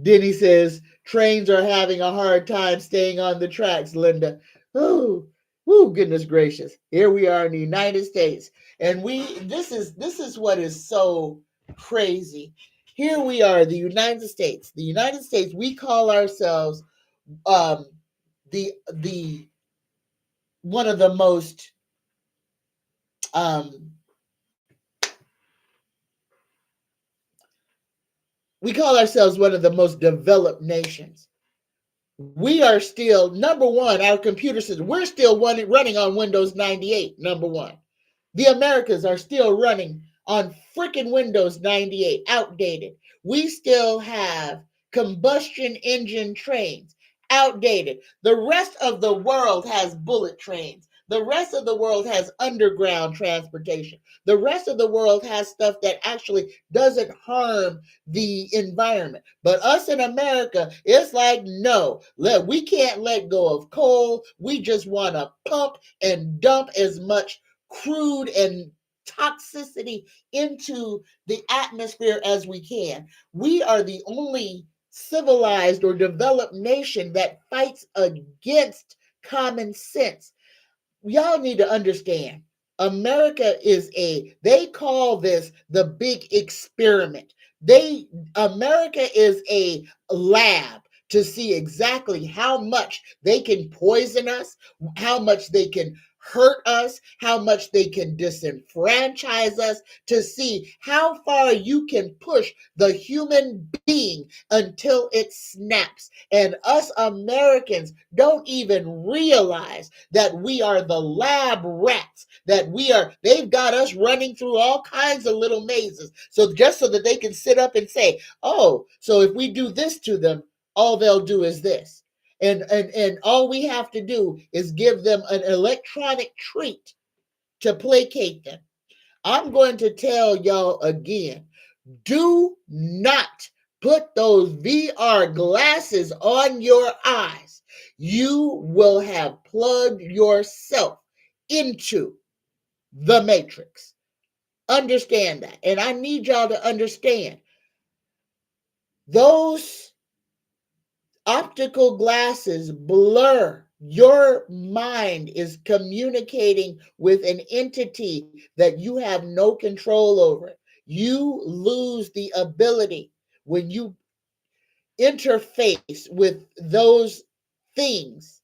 Denny says, trains are having a hard time staying on the tracks, Linda. Ooh, ooh, goodness gracious. Here we are in the United States. And this is what is so crazy. Here we are, the United States. The United States, we call ourselves um the one of the most um we call ourselves one of the most developed nations. We are still number one. Our computer system, we're still running on Windows 98. Number one. The Americas are still running on freaking Windows 98, outdated. We still have combustion engine trains, outdated. The rest of the world has bullet trains. The rest of the world has underground transportation. The rest of the world has stuff that actually doesn't harm the environment. But us in America, it's like, no, we can't let go of coal. We just want to pump and dump as much crude and toxicity into the atmosphere as we can. We are the only civilized or developed nation that fights against common sense. Y'all need to understand, America they call this the big experiment. America is a lab to see exactly how much they can poison us, how much they can hurt us, how much they can disenfranchise us, to see how far you can push the human being until it snaps. And us Americans don't even realize that we are the lab rats, they've got us running through all kinds of little mazes. So just so that they can sit up and say, oh, so if we do this to them, all they'll do is this. And all we have to do is give them an electronic treat to placate them. I'm going to tell y'all again, do not put those VR glasses on your eyes. You will have plugged yourself into the matrix. Understand that. And I need y'all to understand those optical glasses blur. Your mind is communicating with an entity that you have no control over. You lose the ability when you interface with those things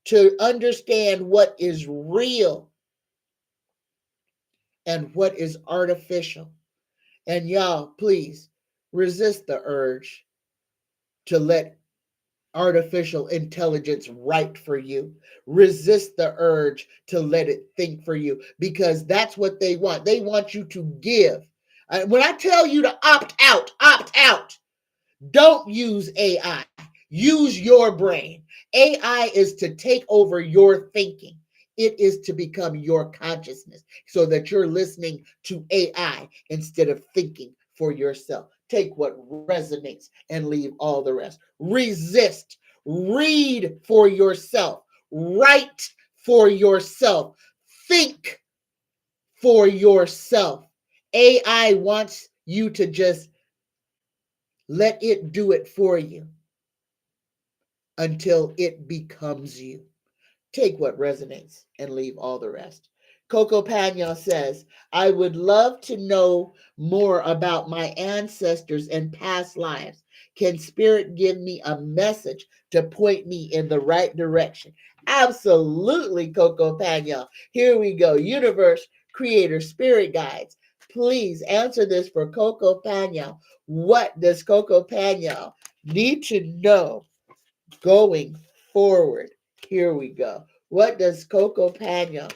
to understand what is real and what is artificial. And y'all, please resist the urge to let artificial intelligence write for you. Resist the urge to let it think for you, because that's what they want. They want you to give. When I tell you to opt out, opt out. Don't use AI. Use your brain. AI is to take over your thinking. It is to become your consciousness so that you're listening to AI instead of thinking for yourself. Take what resonates and leave all the rest. Resist. Read for yourself. Write for yourself. Think for yourself. AI wants you to just Let it do it for you until it becomes you. Take what resonates and leave all the rest. Coco Pagnon says, I would love to know more about my ancestors and past lives. Can Spirit give me a message to point me in the right direction? Absolutely, Coco Pagnon. Here we go. Universe, Creator, Spirit Guides. Please answer this for Coco Pagnon. What does Coco Pagnon need to know going forward? Here we go. What does Coco Pagnon?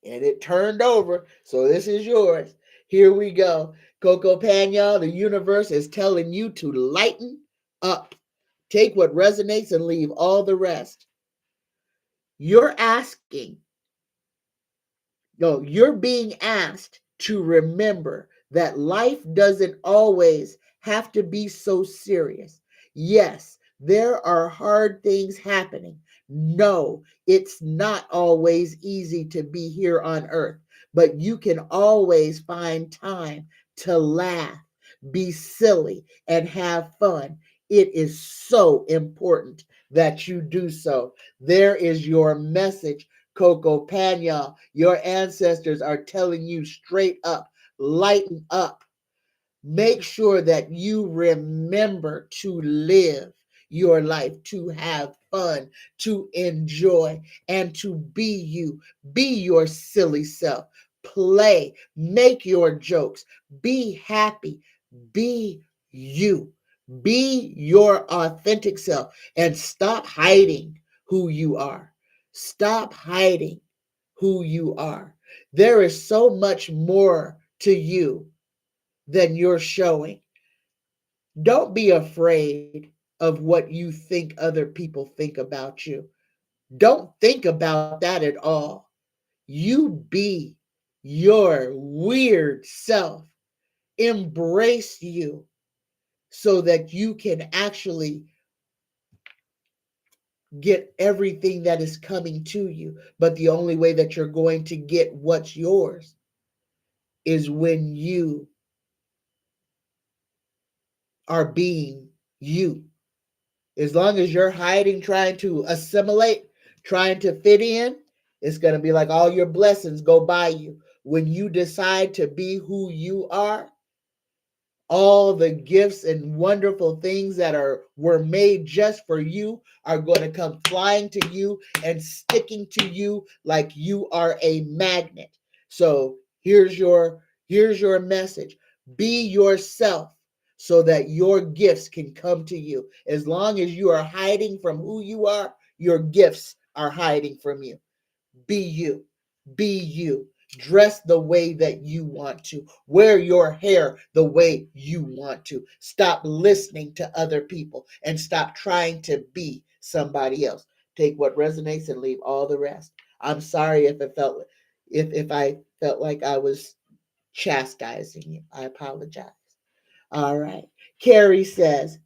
And it turned over, so this is yours. Here we go. Coco Pagnon, the universe is telling you to lighten up. Take what resonates and leave all the rest. You're asking, no, you're being asked to remember that life doesn't always have to be so serious. Yes, there are hard things happening. No, it's not always easy to be here on earth, but you can always find time to laugh, be silly, and have fun. It is so important that you do so. There is your message, Coco Pagnon. Your ancestors are telling you straight up, lighten up. Make sure that you remember to live your life, to have fun, to enjoy, and to be you. Be your silly self. Play, make your jokes, be happy, be you. Be your authentic self and stop hiding who you are. Stop hiding who you are. There is so much more to you than you're showing. Don't be afraid of what you think other people think about you. Don't think about that at all. You be your weird self. Embrace you so that you can actually get everything that is coming to you. But the only way that you're going to get what's yours is when you are being you. As long as you're hiding, trying to assimilate, trying to fit in, it's going to be like all your blessings go by you. When you decide to be who you are, all the gifts and wonderful things that were made just for you are going to come flying to you and sticking to you like you are a magnet. So here's your message. Be yourself so that your gifts can come to you. As long as you are hiding from who you are, your gifts are hiding from you. Be you. Be you. Dress the way that you want to. Wear your hair the way you want to. Stop listening to other people and stop trying to be somebody else. Take what resonates and leave all the rest. I'm sorry if I felt like I was chastising you. I apologize. All right. Carrie says,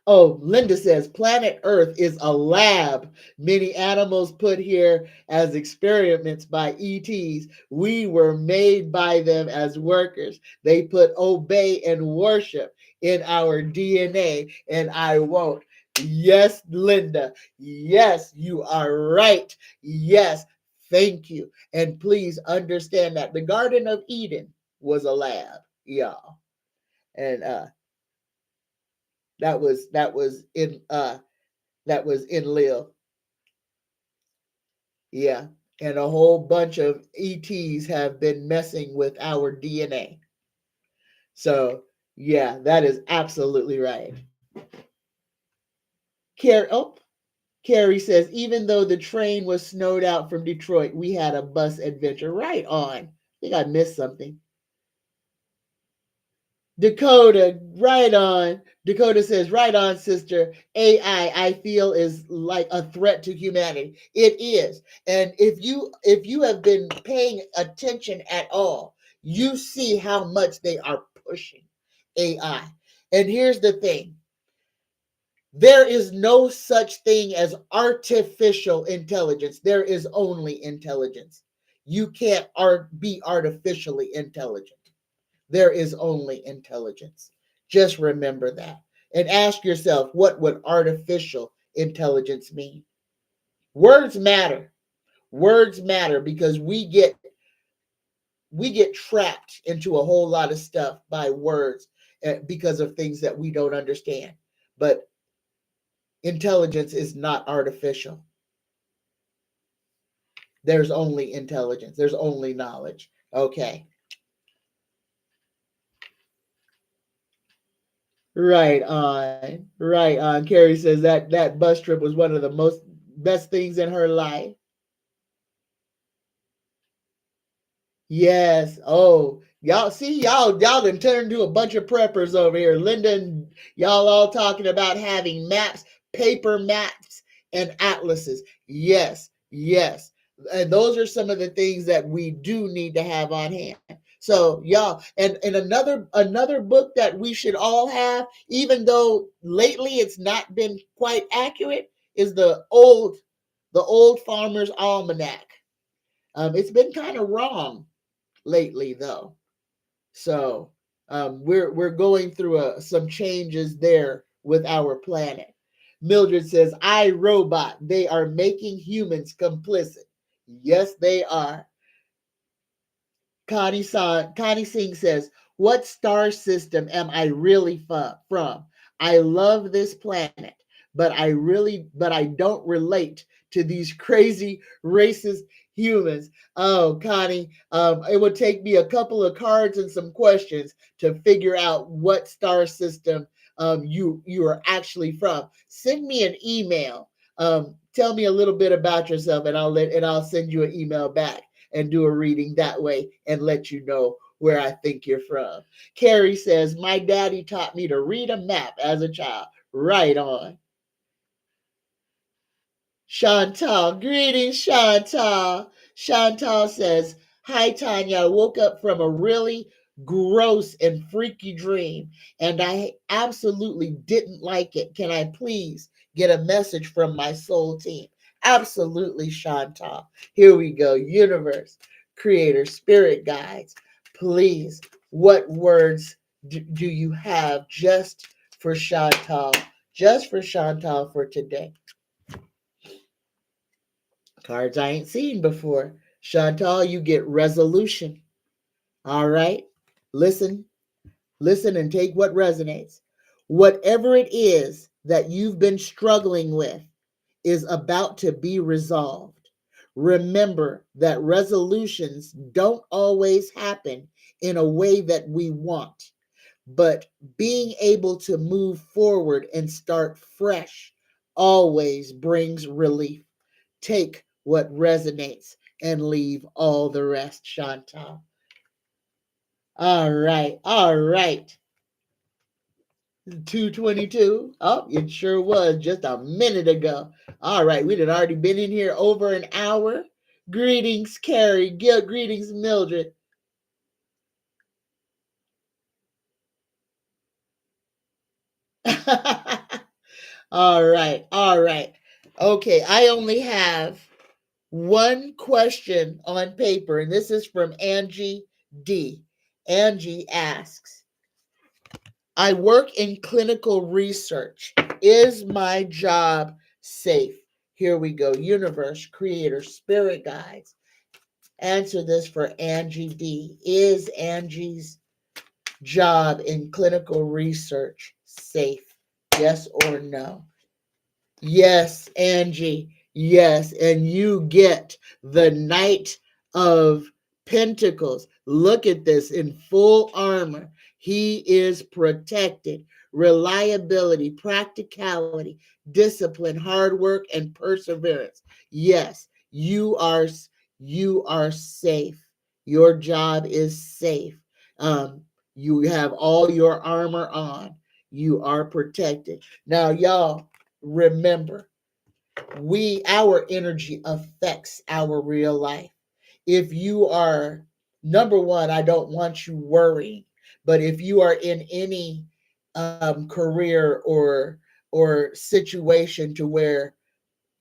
oh, Linda says planet Earth is a lab. Many animals put here as experiments by ETs. We were made by them as workers. They put obey and worship in our DNA, and I won't. Yes, Linda. Yes, you are right. Yes, thank you. And please understand that the Garden of Eden was a lab, y'all. And that was in Lil. Yeah. And a whole bunch of ETs have been messing with our DNA. So yeah, that is absolutely right. Oh, Carrie says, even though the train was snowed out from Detroit, we had a bus adventure. Right on. I think I missed something. Dakota, right on. Dakota says, right on, sister. AI, I feel, is like a threat to humanity. It is. And if you have been paying attention at all, you see how much they are pushing AI. And here's the thing. There is no such thing as artificial intelligence. There is only intelligence. You can't be artificially intelligent. There is only intelligence. Just remember that. And ask yourself, what would artificial intelligence mean? Words matter. Words matter because we get trapped into a whole lot of stuff by words because of things that we don't understand. But intelligence is not artificial. There's only intelligence. There's only knowledge. Okay. Right on. Right on. Carrie says that bus trip was one of the most best things in her life. Yes. Oh, y'all see y'all done turned into a bunch of preppers over here. Linda and y'all all talking about having maps, paper maps, and atlases. Yes, yes. And those are some of the things that we do need to have on hand. So y'all, and another book that we should all have, even though lately it's not been quite accurate, is the old Farmer's Almanac. It's been kind of wrong lately though. So we're going through some changes there with our planet. Mildred says, "I Robot, they are making humans complicit." Yes, they are. Connie Singh says, "What star system am I really from? I love this planet, but I don't relate to these crazy racist humans." Oh, Connie, it would take me a couple of cards and some questions to figure out what star system you are actually from. Send me an email. Tell me a little bit about yourself, and I'll send you an email back and do a reading that way and let you know where I think you're from. Carrie says, "My daddy taught me to read a map as a child." Right on. Chantal, greetings, Chantal. Chantal says, "Hi, Tanya. I woke up from a really gross and freaky dream, and I absolutely didn't like it. Can I please get a message from my soul team?" Absolutely, Chantal. Here we go. Universe, creator, spirit guides, please, what words do you have just for Chantal? Just for Chantal for today. Cards I ain't seen before. Chantal, you get resolution. All right? Listen, listen and take what resonates. Whatever it is that you've been struggling with is about to be resolved. Remember that resolutions don't always happen in a way that we want, but being able to move forward and start fresh always brings relief. Take what resonates and leave all the rest, Chantal. All right, all right. 2:22. Oh, it sure was just a minute ago. All right, we had already been in here over an hour. Greetings, Carrie. Greetings, Mildred. All right, all right. Okay, I only have one question on paper, and this is from Angie D. Angie asks, "I work in clinical research. Is my job safe?" Here we go. Universe, creator, spirit guides. Answer this for Angie D. Is Angie's job in clinical research safe? Yes or no? Yes, Angie. Yes. And you get the Knight of Pentacles. Look at this in full armor. He is protected. Reliability, practicality, discipline, hard work, and perseverance. Yes, you are safe. Your job is safe. You have all your armor on. You are protected. Now, y'all, remember, our energy affects our real life. If you are, number one, I don't want you worrying, but if you are in any career or situation to where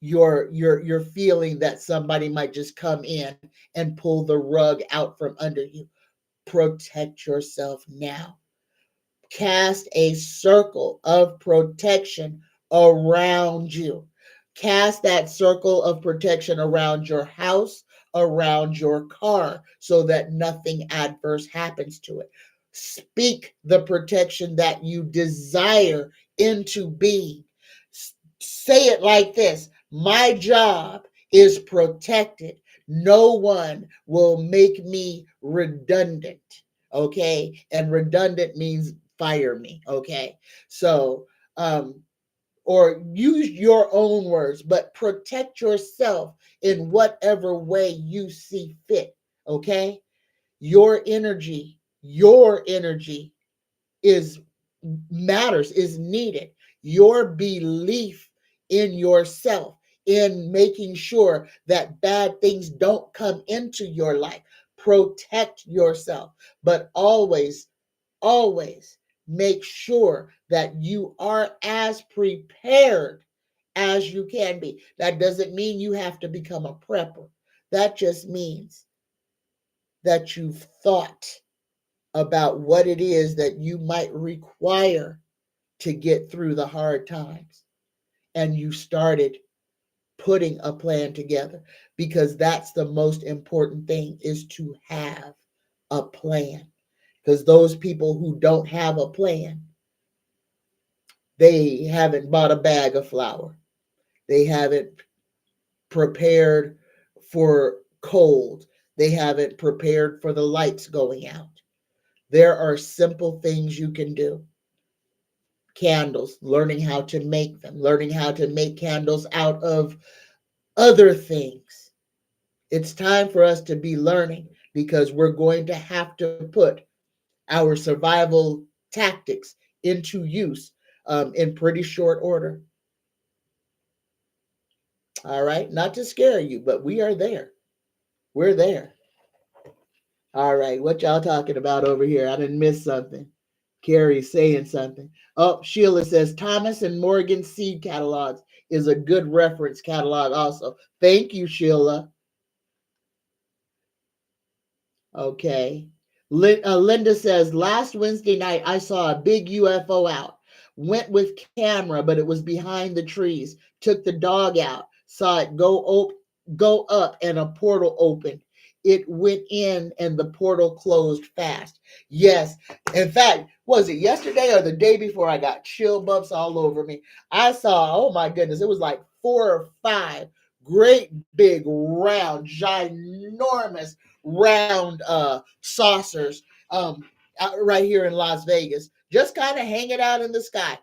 you're feeling that somebody might just come in and pull the rug out from under you, Protect yourself now. Cast a circle of protection around you. Cast that circle of protection around your house, around your car, so that nothing adverse happens to it. Speak the protection that you desire into being. Say it like this: my job is protected. No one will make me redundant. Okay. And redundant means fire me. Okay. So, or use your own words, but protect yourself in whatever way you see fit. Okay. Your energy is matters, is needed. Your belief in yourself, in making sure that bad things don't come into your life. Protect yourself, but always make sure that you are as prepared as you can be. That doesn't mean you have to become a prepper. That just means that you've thought about what it is that you might require to get through the hard times. And you started putting a plan together, because that's the most important thing, is to have a plan. Because those people who don't have a plan, they haven't bought a bag of flour. They haven't prepared for cold. They haven't prepared for the lights going out. There are simple things you can do. Candles, learning how to make them, learning how to make candles out of other things. It's time for us to be learning, because we're going to have to put our survival tactics into use in pretty short order. All right. Not to scare you, but we are there. We're there. All right. What y'all talking about over here? I didn't miss something. Carrie's saying something. Oh, Sheila says Thomas and Morgan seed catalogs is a good reference catalog also. Thank you, Sheila. Okay. Linda says, last Wednesday night, I saw a big UFO out. Went with camera, but it was behind the trees. Took the dog out. Saw it go up, and a portal opened. It went in, and the portal closed fast. Yes. In fact, was it yesterday or the day before? I got chill bumps all over me. I saw, oh my goodness, it was like 4 or 5 great big round, ginormous round saucers right here in Las Vegas, just kind of hanging out in the sky.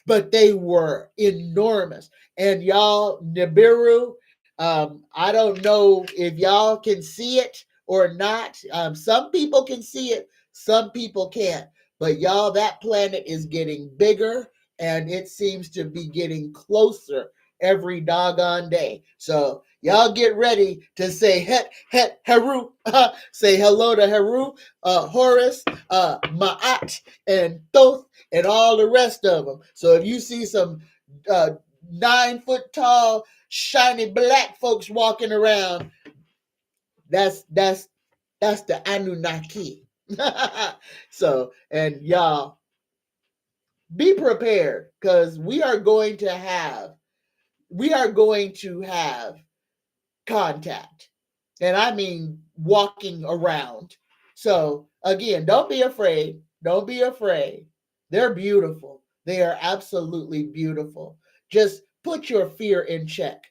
But they were enormous. And y'all, Nibiru, I don't know if y'all can see it or not. Some people can see it, some people can't. But y'all, that planet is getting bigger, and it seems to be getting closer every doggone day. So y'all get ready to say Heru, say hello to Heru, Horus, Ma'at, and Thoth, and all the rest of them. So if you see some 9 foot tall, shiny black folks walking around, that's the Anunnaki. So, and y'all, be prepared, because we are going to have contact. And I mean walking around. So again, don't be afraid. Don't be afraid. They're beautiful. They are absolutely beautiful. Just put your fear in check.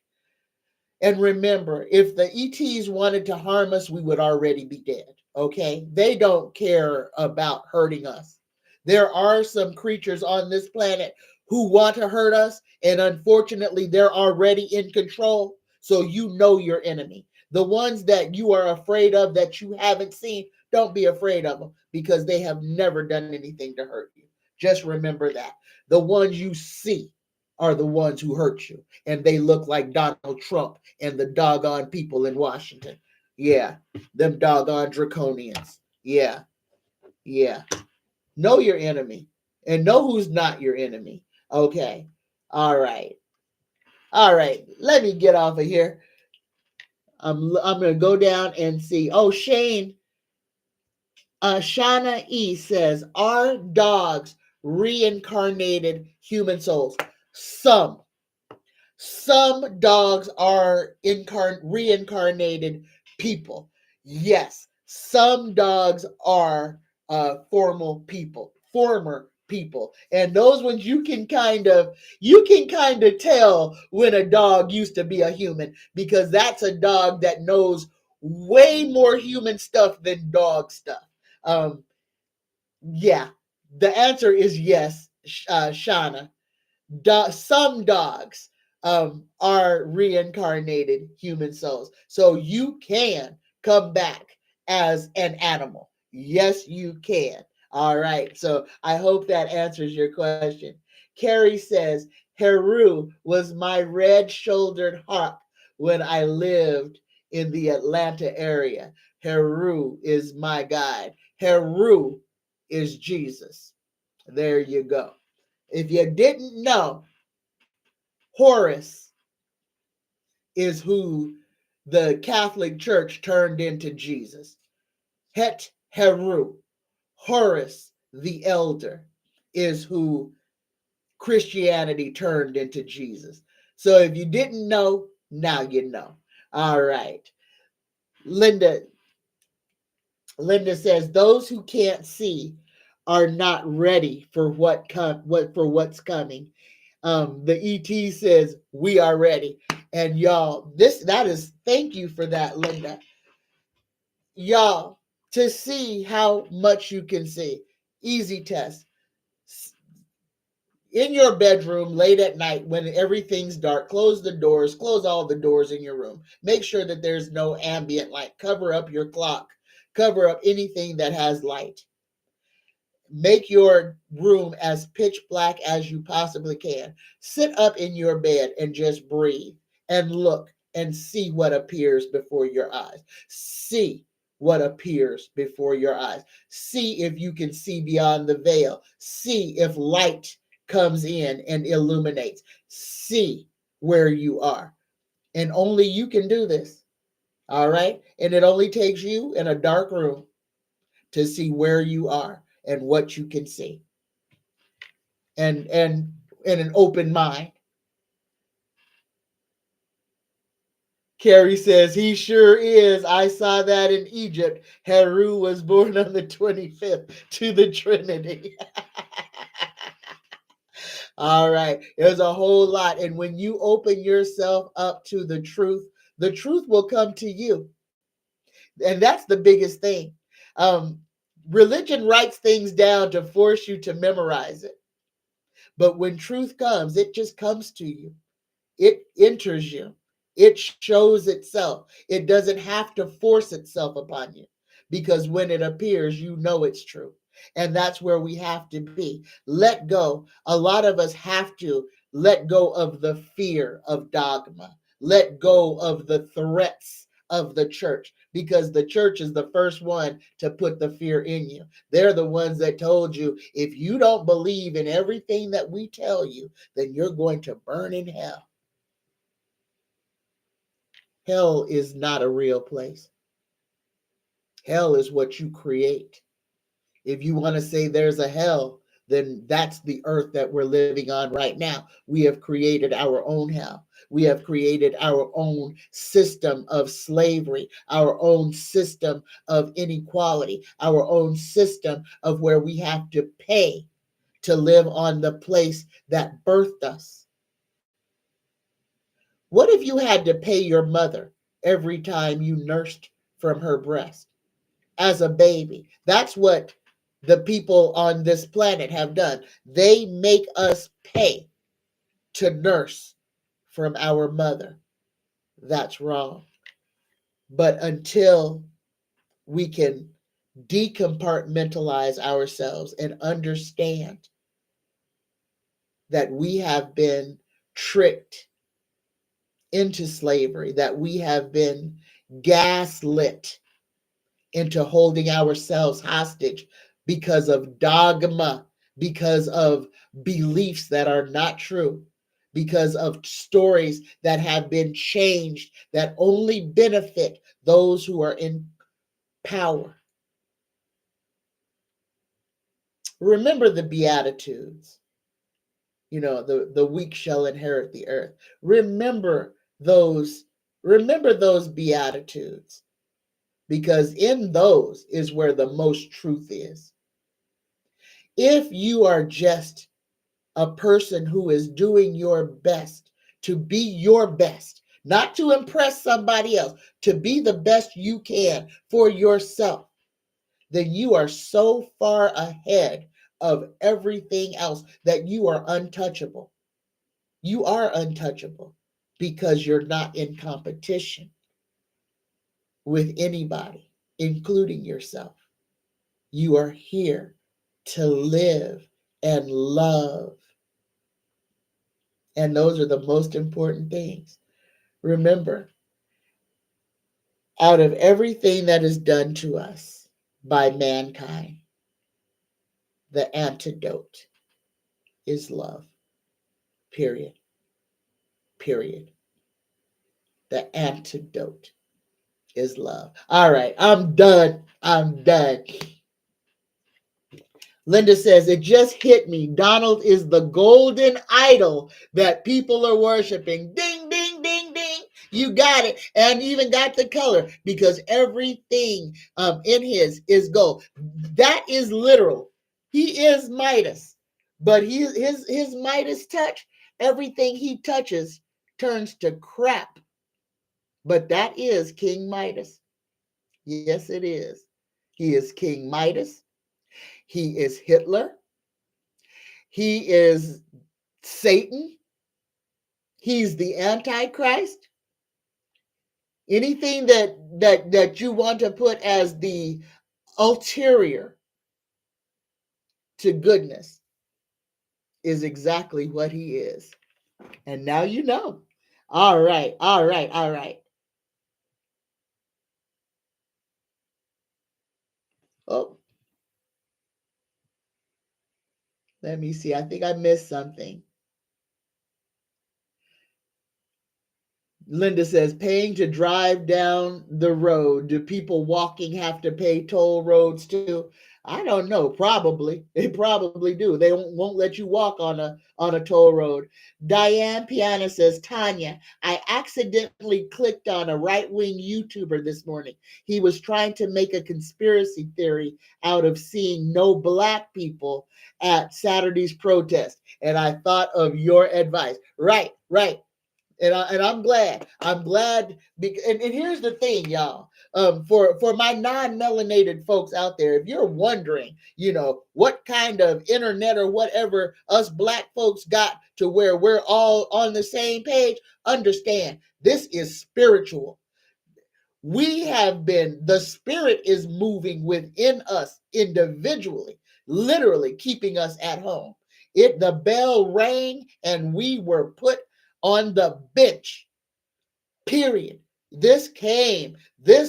And remember, if the ETs wanted to harm us, we would already be dead. Okay? They don't care about hurting us. There are some creatures on this planet who want to hurt us, and unfortunately, they're already in control. So you know your enemy. The ones that you are afraid of that you haven't seen, don't be afraid of them, because they have never done anything to hurt you. Just remember that. The ones you see are the ones who hurt you, and they look like Donald Trump and the doggone people in Washington. Yeah, them doggone draconians. Yeah, yeah. Know your enemy, and know who's not your enemy. Okay. All right. All right. Let me get off of here. I'm gonna go down and see. Oh, Shane. Shauna E says, are dogs reincarnated human souls? Some. Some dogs are reincarnated people. Yes, some dogs are former people, and those ones you can kind of tell when a dog used to be a human, because that's a dog that knows way more human stuff than dog stuff. Um, yeah, the answer is yes, Shauna. Some dogs are reincarnated human souls. So you can come back as an animal. Yes, you can. All right. So I hope that answers your question. Carrie says, Heru was my red shouldered hawk when I lived in the Atlanta area. Heru is my guide. Heru is Jesus. There you go. If you didn't know, Horus is who the Catholic Church turned into Jesus. Het Heru, Horus the Elder, is who Christianity turned into Jesus. So if you didn't know, now you know. All right. Linda says those who can't see are not ready for what's coming. The ET says we are ready, and y'all, thank you for that, Linda. Y'all, to see how much you can see. Easy test. In your bedroom late at night when everything's dark, close the doors, close all the doors in your room. Make sure that there's no ambient light. Cover up your clock. Cover up anything that has light. Make your room as pitch black as you possibly can. Sit up in your bed and just breathe and look and see what appears before your eyes. See what appears before your eyes. See if you can see beyond the veil. See if light comes in and illuminates. See where you are. And only you can do this. All right? And it only takes you in a dark room to see where you are and what you can see, and an open mind. Carrie says he sure is. I saw that in Egypt. Heru was born on the 25th to the Trinity. All right, there's a whole lot, and when you open yourself up to the truth will come to you, and that's the biggest thing. um Religion writes things down to force you to memorize it. But when truth comes, it just comes to you. It enters you. It shows itself. It doesn't have to force itself upon you, because when it appears, you know it's true. And that's where we have to be. Let go. A lot of us have to let go of the fear of dogma, let go of the threats of the church, because the church is the first one to put the fear in you. They're the ones that told you, if you don't believe in everything that we tell you, then you're going to burn in hell. Hell is not a real place. Hell is what you create. If you want to say there's a hell, then that's the earth that we're living on right now. We have created our own hell. We have created our own system of slavery, our own system of inequality, our own system of where we have to pay to live on the place that birthed us. What if you had to pay your mother every time you nursed from her breast as a baby? That's what the people on this planet have done. They make us pay to nurse from our mother. That's wrong. But until we can decompartmentalize ourselves and understand that we have been tricked into slavery, that we have been gaslit into holding ourselves hostage because of dogma, because of beliefs that are not true, because of stories that have been changed that only benefit those who are in power. Remember the Beatitudes. The weak shall inherit the earth. Remember those, remember those Beatitudes, because in those is where the most truth is. If you are just a person who is doing your best to be your best, not to impress somebody else, to be the best you can for yourself, then you are so far ahead of everything else that you are untouchable. You are untouchable because you're not in competition with anybody, including yourself. You are here to live and love. And those are the most important things. Remember, out of everything that is done to us by mankind, the antidote is love. Period. Period. The antidote is love. All right, I'm done. I'm done. Linda says, it just hit me. Donald is the golden idol that people are worshiping. Ding, ding, ding, ding. You got it. And even got the color, because everything in his is gold. That is literal. He is Midas, but his Midas touch, everything he touches turns to crap. But that is King Midas. Yes, it is. He is King Midas. He is Hitler. He is Satan. He's the Antichrist. Anything that you want to put as the ulterior to goodness is exactly what he is. And now you know. All right, all right, all right. Oh, let me see. I think I missed something. Linda says, paying to drive down the road. Do people walking have to pay toll roads too? I don't know. Probably. They probably do. They won't let you walk on a toll road. Diane Piana says, Tanya, I accidentally clicked on a right-wing YouTuber this morning. He was trying to make a conspiracy theory out of seeing no black people at Saturday's protest. And I thought of your advice. Right, right. And I'm glad. I'm glad. And here's the thing, y'all. For my non-melanated folks out there, if you're wondering, what kind of internet or whatever us black folks got to where we're all on the same page, understand this is spiritual. The spirit is moving within us individually, literally keeping us at home. The bell rang and we were put on the bench, period. This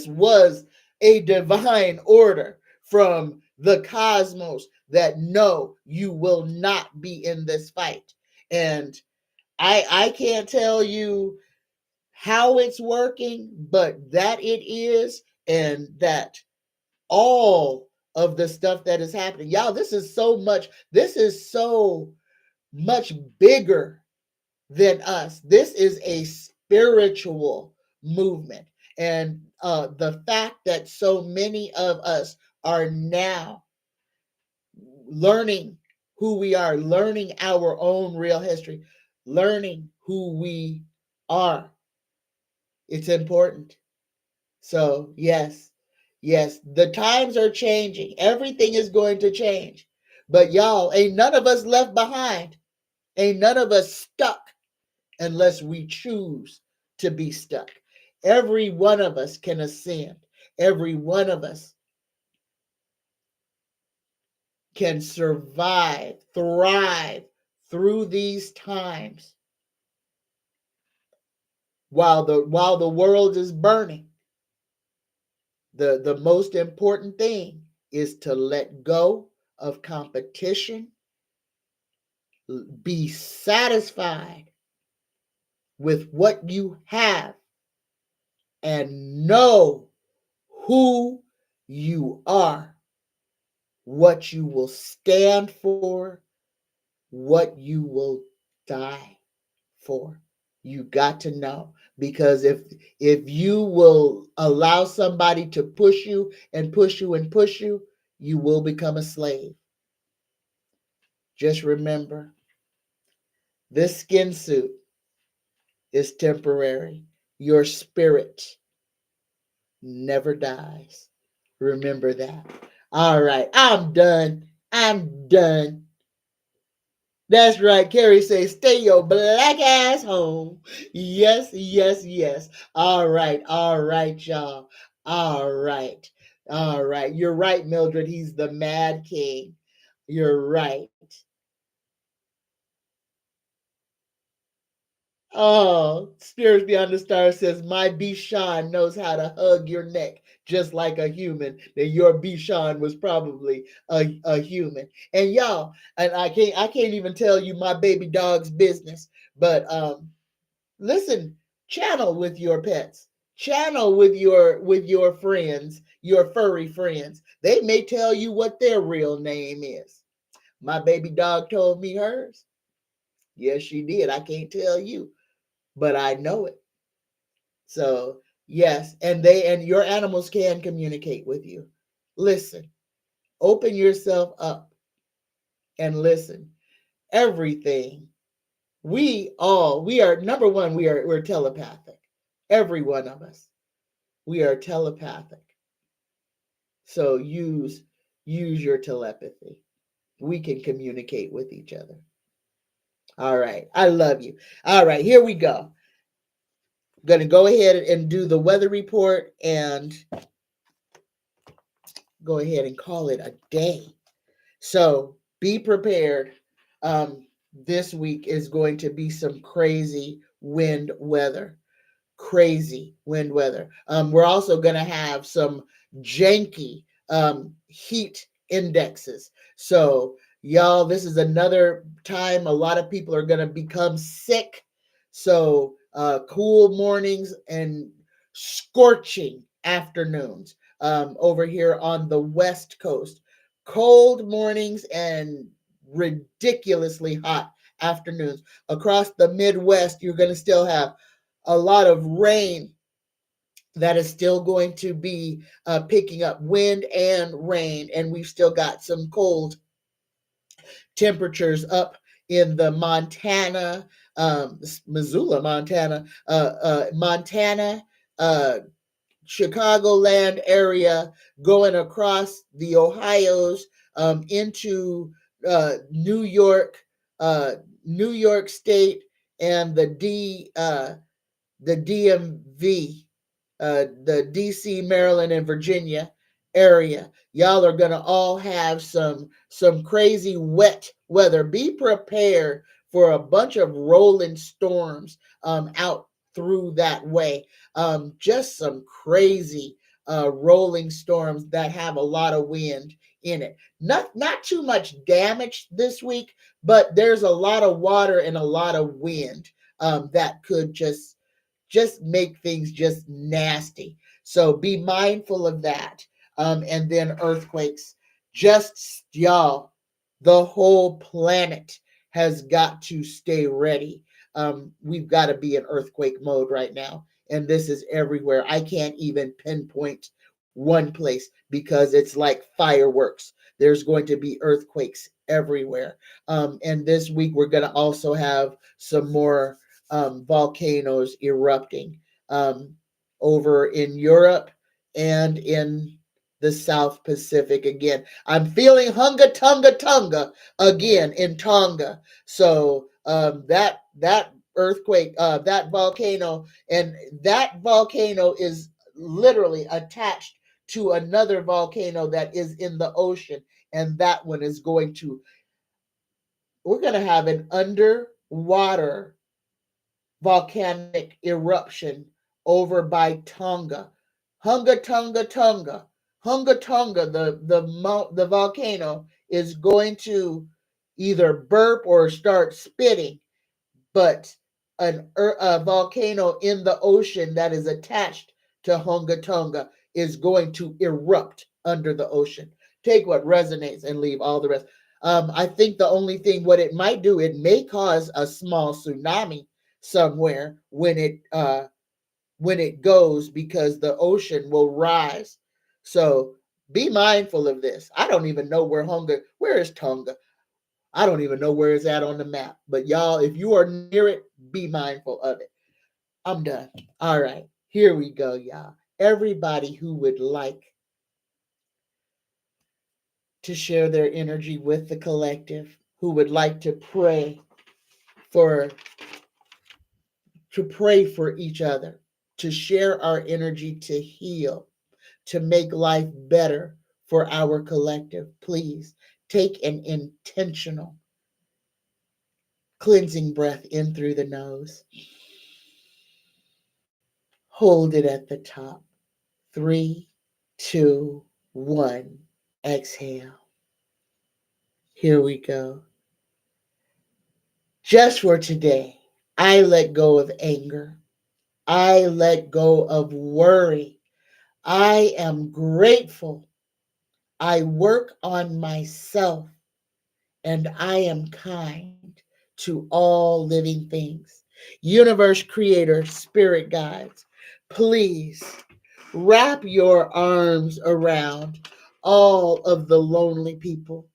was a divine order from the cosmos that no, you will not be in this fight. And I can't tell you how it's working, but that it is, and that all of the stuff that is happening. Y'all, this is so much bigger than us. This is a spiritual movement. And the fact that so many of us are now learning who we are, learning our own real history, learning who we are, it's important. So, yes, the times are changing. Everything is going to change. But y'all, ain't none of us left behind. Ain't none of us stuck unless we choose to be stuck. Every one of us can ascend. Every one of us can survive, thrive through these times while the world is burning. The most important thing is to let go of competition, be satisfied with what you have, and know who you are what you will stand for, what you will die for. You got to know, because if you will allow somebody to push you and push you and push you, you will become a slave. Just remember, this skin suit is temporary. Your spirit never dies. Remember that. All right, I'm done. I'm done. That's right. Carrie says, stay your black ass home. Yes, yes, yes. All right, y'all. All right. All right. You're right, Mildred. He's the Mad King. You're right. Oh, Spirits Beyond the Stars says, my Bishan knows how to hug your neck just like a human. That your Bishan was probably a human. And y'all, and I can't even tell you my baby dog's business, but listen, channel with your pets. Channel with your friends, your furry friends. They may tell you what their real name is. My baby dog told me hers. Yes, she did. I can't tell you, but I know it. So, yes, and your animals can communicate with you. Listen, open yourself up and listen. Everything. We are number one, we're telepathic. Every one of us. We are telepathic. So use your telepathy. We can communicate with each other. All right. I love you. All right, here we go. I'm going to go ahead and do the weather report and go ahead and call it a day. So be prepared. This week is going to be some crazy wind weather. Crazy wind weather. We're also going to have some janky heat indexes. So, y'all, this is another time a lot of people are going to become sick. So, cool mornings and scorching afternoons over here on the West Coast. Cold mornings and ridiculously hot afternoons. Across the Midwest, you're going to still have a lot of rain that is still going to be picking up wind and rain. And we've still got some cold temperatures up in the Montana, Missoula, Montana, Chicagoland area, going across the Ohio's into New York State, and the DMV, the DC, Maryland, and Virginia area. Y'all are gonna all have some crazy wet weather. Be prepared for a bunch of rolling storms out through that way. Just some crazy rolling storms that have a lot of wind in it. Not too much damage this week, but there's a lot of water and a lot of wind that could just make things just nasty. So be mindful of that. And then earthquakes. Just y'all, the whole planet has got to stay ready. We've got to be in earthquake mode right now. And this is everywhere. I can't even pinpoint one place because it's like fireworks. There's going to be earthquakes everywhere. And this week, we're going to also have some more volcanoes erupting over in Europe and in the South Pacific again. I'm feeling hunga tunga tunga again in Tonga. So that earthquake, that volcano, and that volcano is literally attached to another volcano that is in the ocean, and that one is we're going to have an underwater volcanic eruption over by Tonga. Hunga Tonga Tonga. Hunga Tonga, the volcano is going to either burp or start spitting, but a volcano in the ocean that is attached to Hunga Tonga is going to erupt under the ocean. Take what resonates and leave all the rest. I think the only thing what it might do, it may cause a small tsunami somewhere when it goes, because the ocean will rise. So be mindful of this. I don't even know where is Tonga? I don't even know where it's at on the map. But y'all, if you are near it, be mindful of it. I'm done. All right, here we go, y'all. Everybody who would like to share their energy with the collective, who would like for to pray for each other, to share our energy, to heal, to make life better for our collective, please take an intentional cleansing breath in through the nose. Hold it at the top. 3, 2, 1. Exhale. Here we go. Just for today, I let go of anger. I let go of worry. I am grateful. I work on myself, and I am kind to all living things. Universe creator, spirit guides, please wrap your arms around all of the lonely people,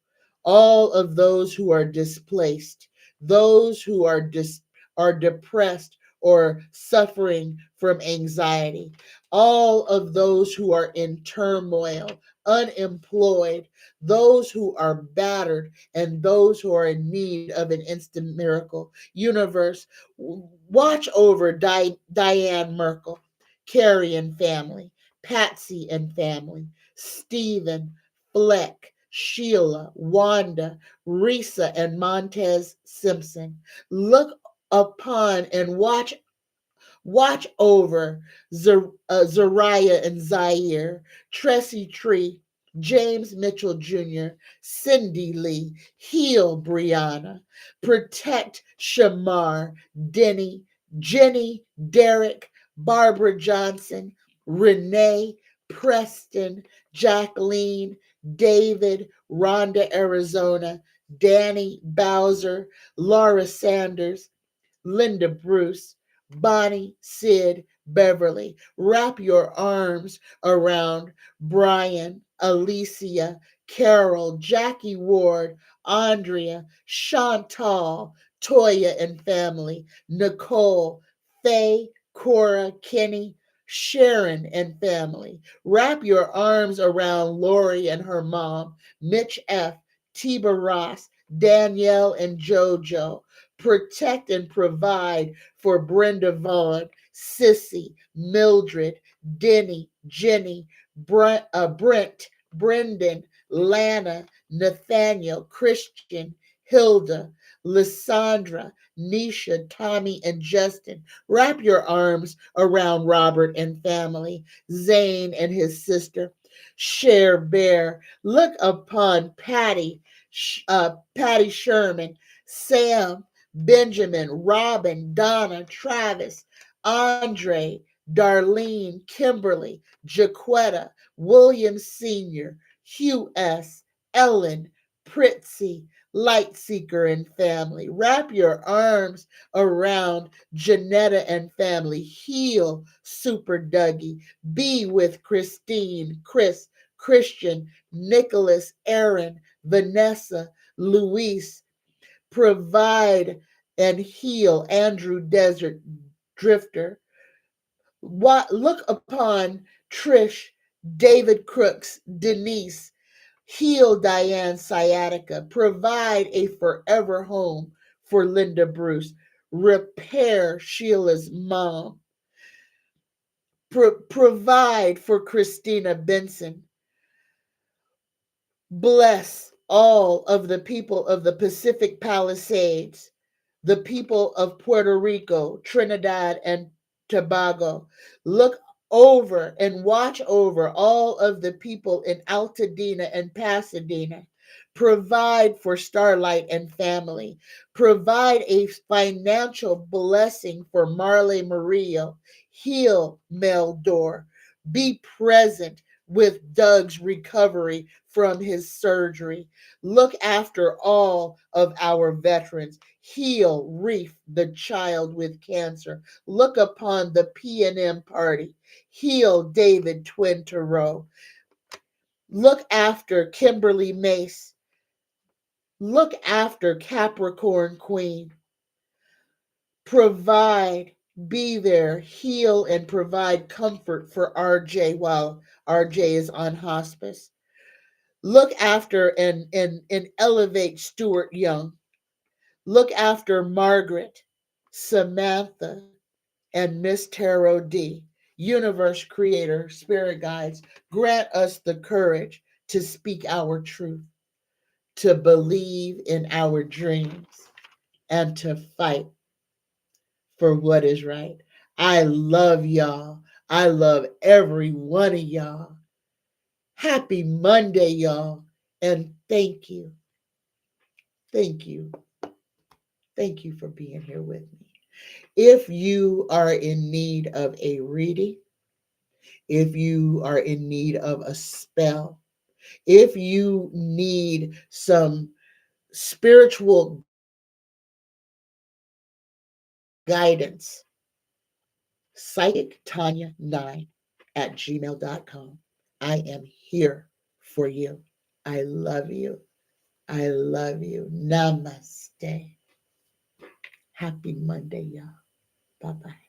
all of those who are displaced, those who are depressed or suffering from anxiety, all of those who are in turmoil, unemployed, those who are battered, and those who are in need of an instant miracle. Universe, watch over Diane Merkel, Carrie and family, Patsy and family, Stephen, Fleck, Sheila, Wanda, Risa, and Montez Simpson. Look upon and watch over Zariah and Zaire, Tressie Tree, James Mitchell Jr., Cindy Lee, heal Brianna, protect Shamar, Denny, Jenny, Derek, Barbara Johnson, Renee, Preston, Jacqueline, David, Rhonda, Arizona, Danny Bowser, Laura Sanders, Linda Bruce, Bonnie, Sid, Beverly. Wrap your arms around Brian, Alicia, Carol, Jackie Ward, Andrea, Chantal, Toya and family, Nicole, Faye, Cora, Kenny, Sharon and family. Wrap your arms around Lori and her mom, Mitch F., Tiba Ross, Danielle and JoJo. Protect and provide for Brenda Vaughn, Sissy, Mildred, Denny, Jenny, Brent, Brendan, Lana, Nathaniel, Christian, Hilda, Lysandra, Nisha, Tommy, and Justin. Wrap your arms around Robert and family, Zane and his sister, Cher Bear. Look upon Patty Sherman, Sam, Benjamin, Robin, Donna, Travis, Andre, Darlene, Kimberly, Jaquetta, William Sr., Hugh S., Ellen, Pritzy, Lightseeker and family. Wrap your arms around Janetta and family. Heal Super Dougie. Be with Christine, Chris, Christian, Nicholas, Aaron, Vanessa, Luis. Provide and heal Andrew Desert Drifter. Look upon Trish, David Crooks, Denise. Heal Diane Sciatica. Provide a forever home for Linda Bruce. Repair Sheila's mom. Provide for Christina Benson. Bless all of the people of the Pacific Palisades, the people of Puerto Rico, Trinidad, and Tobago. Look over and watch over all of the people in Altadena and Pasadena. Provide for Starlight and family. Provide a financial blessing for Marley Murillo. Heal Mel Dore. Be present with Doug's recovery from his surgery. Look after all of our veterans. Heal Reef, the child with cancer. Look upon the P&M party. Heal David Twin-Terreau. Look after Kimberly Mace. Look after Capricorn Queen. Provide, be there, heal, and provide comfort for RJ while RJ is on hospice. Look after and elevate Stuart Young. Look after Margaret, Samantha, and Miss Tarot D. Universe Creator, Spirit Guides, grant us the courage to speak our truth, to believe in our dreams, and to fight for what is right. I love y'all. I love every one of y'all. Happy Monday, y'all. And thank you. Thank you. Thank you for being here with me. If you are in need of a reading, if you are in need of a spell, if you need some spiritual guidance, psychictanya9@gmail.com. I am here for you. I love you. I love you. Namaste. Happy Monday, y'all. Bye-bye.